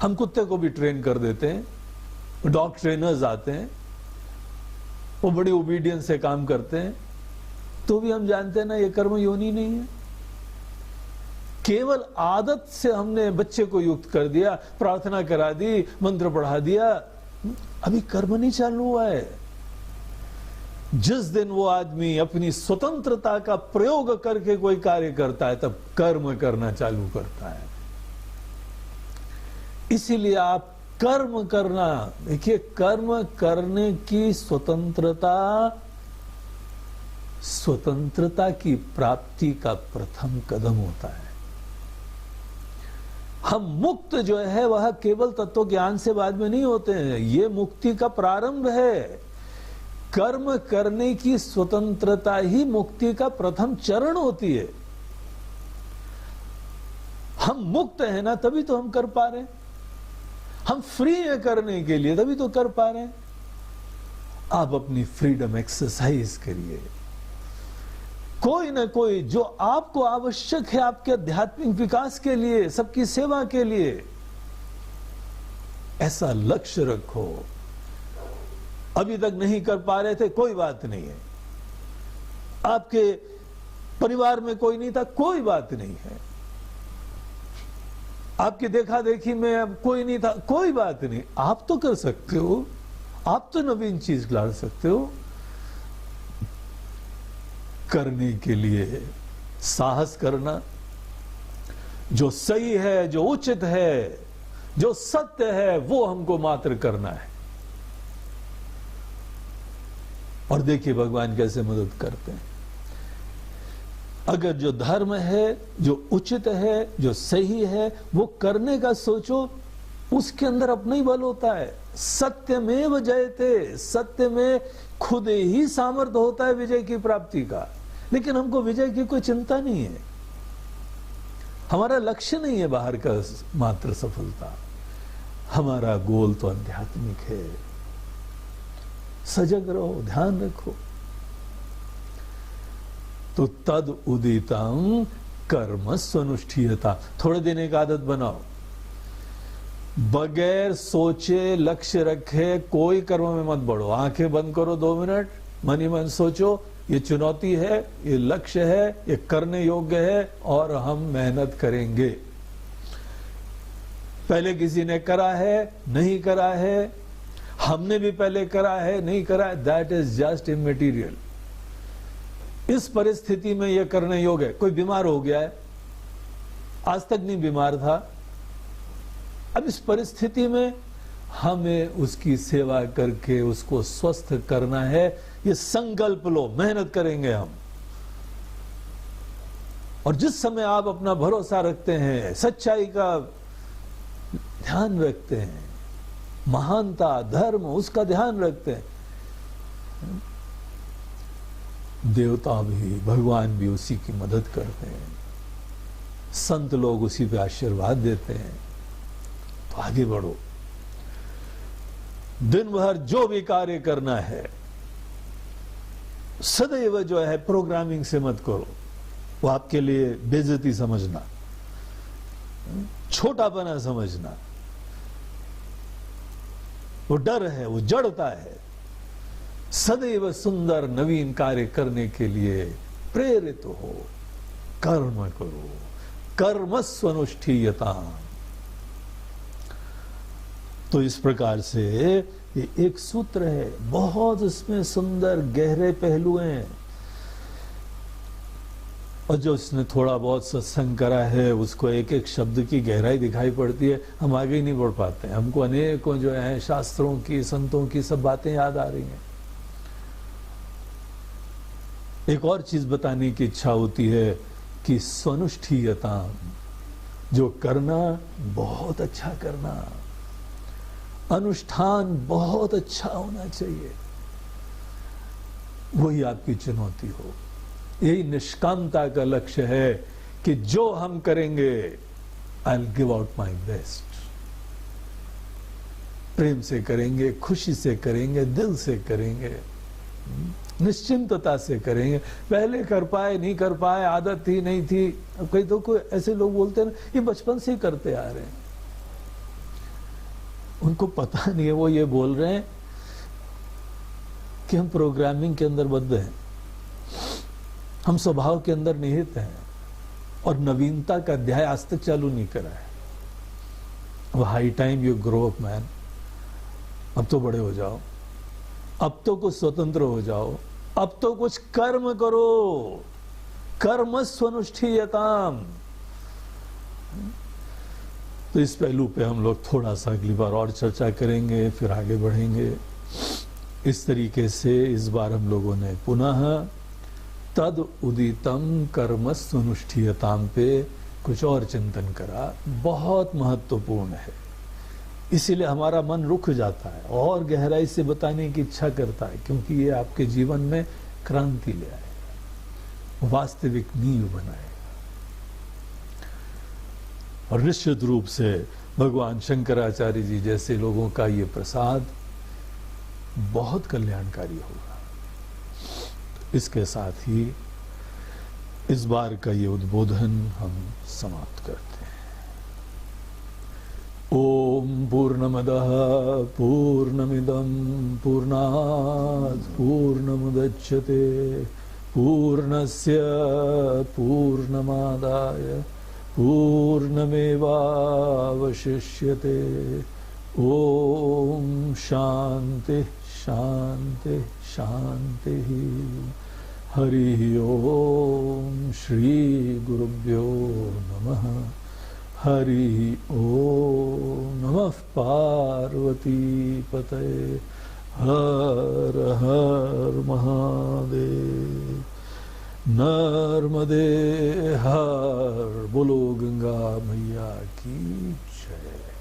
हम कुत्ते को भी ट्रेन कर देते हैं, डॉग ट्रेनर्स आते हैं, वो बड़ी ओबीडियंस से काम करते हैं, तो भी हम जानते हैं ना ये कर्म योनि नहीं है। केवल आदत से हमने बच्चे को युक्त कर दिया, प्रार्थना करा दी, मंत्र पढ़ा दिया, अभी कर्म नहीं चालू हुआ है। जिस दिन वो आदमी अपनी स्वतंत्रता का प्रयोग करके कोई कार्य करता है, तब कर्म करना चालू करता है। इसीलिए आप कर्म करना, देखिए कर्म करने की स्वतंत्रता की प्राप्ति का प्रथम कदम होता है। हम मुक्त जो है वह केवल तत्व ज्ञान से बाद में नहीं होते हैं, ये मुक्ति का प्रारंभ है। कर्म करने की स्वतंत्रता ही मुक्ति का प्रथम चरण होती है। हम मुक्त हैं ना, तभी तो हम कर पा रहे हैं। हम फ्री है करने के लिए, तभी तो कर पा रहे हैं। आप अपनी फ्रीडम एक्सरसाइज करिए। कोई ना कोई जो आपको आवश्यक है आपके आध्यात्मिक विकास के लिए, सबकी सेवा के लिए, ऐसा लक्ष्य रखो। अभी तक नहीं कर पा रहे थे, कोई बात नहीं है। आपके परिवार में कोई नहीं था, कोई बात नहीं है। आपकी देखा देखी में अब कोई नहीं था, कोई बात नहीं। आप तो कर सकते हो, आप तो नवीन चीज ला सकते हो। करने के लिए साहस करना, जो सही है, जो उचित है, जो सत्य है वो हमको मात्र करना है। और देखिए भगवान कैसे मदद करते हैं। अगर जो धर्म है, जो उचित है, जो सही है, वो करने का सोचो, उसके अंदर अपना ही बल होता है। सत्य में जयते, सत्य में खुद ही सामर्थ्य होता है विजय की प्राप्ति का। लेकिन हमको विजय की कोई चिंता नहीं है, हमारा लक्ष्य नहीं है बाहर का मात्र सफलता, हमारा गोल तो आध्यात्मिक है। सजग रहो, ध्यान रखो। तो तद उदितम कर्म स्वनुष्ठीयता, थोड़े दिन एक आदत बनाओ, बगैर सोचे लक्ष्य रखे कोई कर्म में मत बढ़ो। आंखें बंद करो 2 मिनट, मन ही मन सोचो ये चुनौती है, ये लक्ष्य है, ये करने योग्य है और हम मेहनत करेंगे। पहले किसी ने करा है, नहीं करा है, हमने भी पहले करा है, नहीं करा है, दैट इज जस्ट इमटेरियल। इस परिस्थिति में यह करने योग्य है। कोई बीमार हो गया है, आज तक नहीं बीमार था, अब इस परिस्थिति में हमें उसकी सेवा करके उसको स्वस्थ करना है, ये संकल्प लो, मेहनत करेंगे हम। और जिस समय आप अपना भरोसा रखते हैं, सच्चाई का ध्यान रखते हैं, महानता, धर्म, उसका ध्यान रखते हैं, देवता भी, भगवान भी उसी की मदद करते हैं, संत लोग उसी पे आशीर्वाद देते हैं। तो आगे बढ़ो, दिन भर जो भी कार्य करना है सदैव जो है प्रोग्रामिंग से मत करो। वो आपके लिए बेइज्जती समझना, छोटापना समझना, वो डर है, वो जड़ता है। सदैव सुंदर नवीन कार्य करने के लिए प्रेरित हो, कर्म करो, कर्मस्वनुष्ठीयता। तो इस प्रकार से ये एक सूत्र है, बहुत इसमें सुंदर गहरे पहलू हैं। और जो इसने थोड़ा बहुत सत्संग करा है उसको एक एक शब्द की गहराई दिखाई पड़ती है। हम आगे ही नहीं बढ़ पाते हैं, हमको अनेकों जो है शास्त्रों की, संतों की सब बातें याद आ रही हैं। एक और चीज बताने की इच्छा होती है कि स्वनुष्ठीयता, जो करना बहुत अच्छा करना, अनुष्ठान बहुत अच्छा होना चाहिए, वही आपकी चुनौती हो। यही निष्कामता का लक्ष्य है कि जो हम करेंगे, I will give out my best. प्रेम से करेंगे, खुशी से करेंगे, दिल से करेंगे, निश्चिंतता से करेंगे। पहले कर पाए, नहीं कर पाए, आदत थी, नहीं थी। अब कई तो कोई ऐसे लोग बोलते हैं ना, ये बचपन से ही करते आ रहे हैं, उनको पता नहीं है, वो ये बोल रहे हैं कि हम प्रोग्रामिंग के अंदर बद्ध हैं, हम स्वभाव के अंदर निहित हैं और नवीनता का अध्याय आज तक चालू नहीं करा है। वो high time you grow up man, अब तो बड़े हो जाओ, अब तो कुछ स्वतंत्र हो जाओ, अब तो कुछ कर्म करो, कर्म स्वनुष्ठीयताम। तो इस पहलू पे हम लोग थोड़ा सा अगली बार और चर्चा करेंगे, फिर आगे बढ़ेंगे। इस तरीके से इस बार हम लोगों ने पुनः तद उदितम कर्म स्वनुष्ठीयताम पे कुछ और चिंतन करा। बहुत महत्वपूर्ण है, इसीलिए हमारा मन रुक जाता है और गहराई से बताने की इच्छा करता है, क्योंकि ये आपके जीवन में क्रांति ले आएगा, वास्तविक नींव बनाएगा। और निश्चित रूप से भगवान शंकराचार्य जी जैसे लोगों का ये प्रसाद बहुत कल्याणकारी होगा। इसके साथ ही इस बार का ये उद्बोधन हम समाप्त करते हैं। ओम पूर्णमदः पूर्णमिदं पूर्णात् पूर्णमुदच्यते पूर्णस्य पूर्णमादाय पूर्णमेवावशिष्यते। ओम शांति शांति शांति। हरि ओम श्री गुरुभ्यो नमः। हरि ओम नमः पार्वती पतये हर हर महादेव। नर्मदे हर, बोलो गंगा मैया की जय।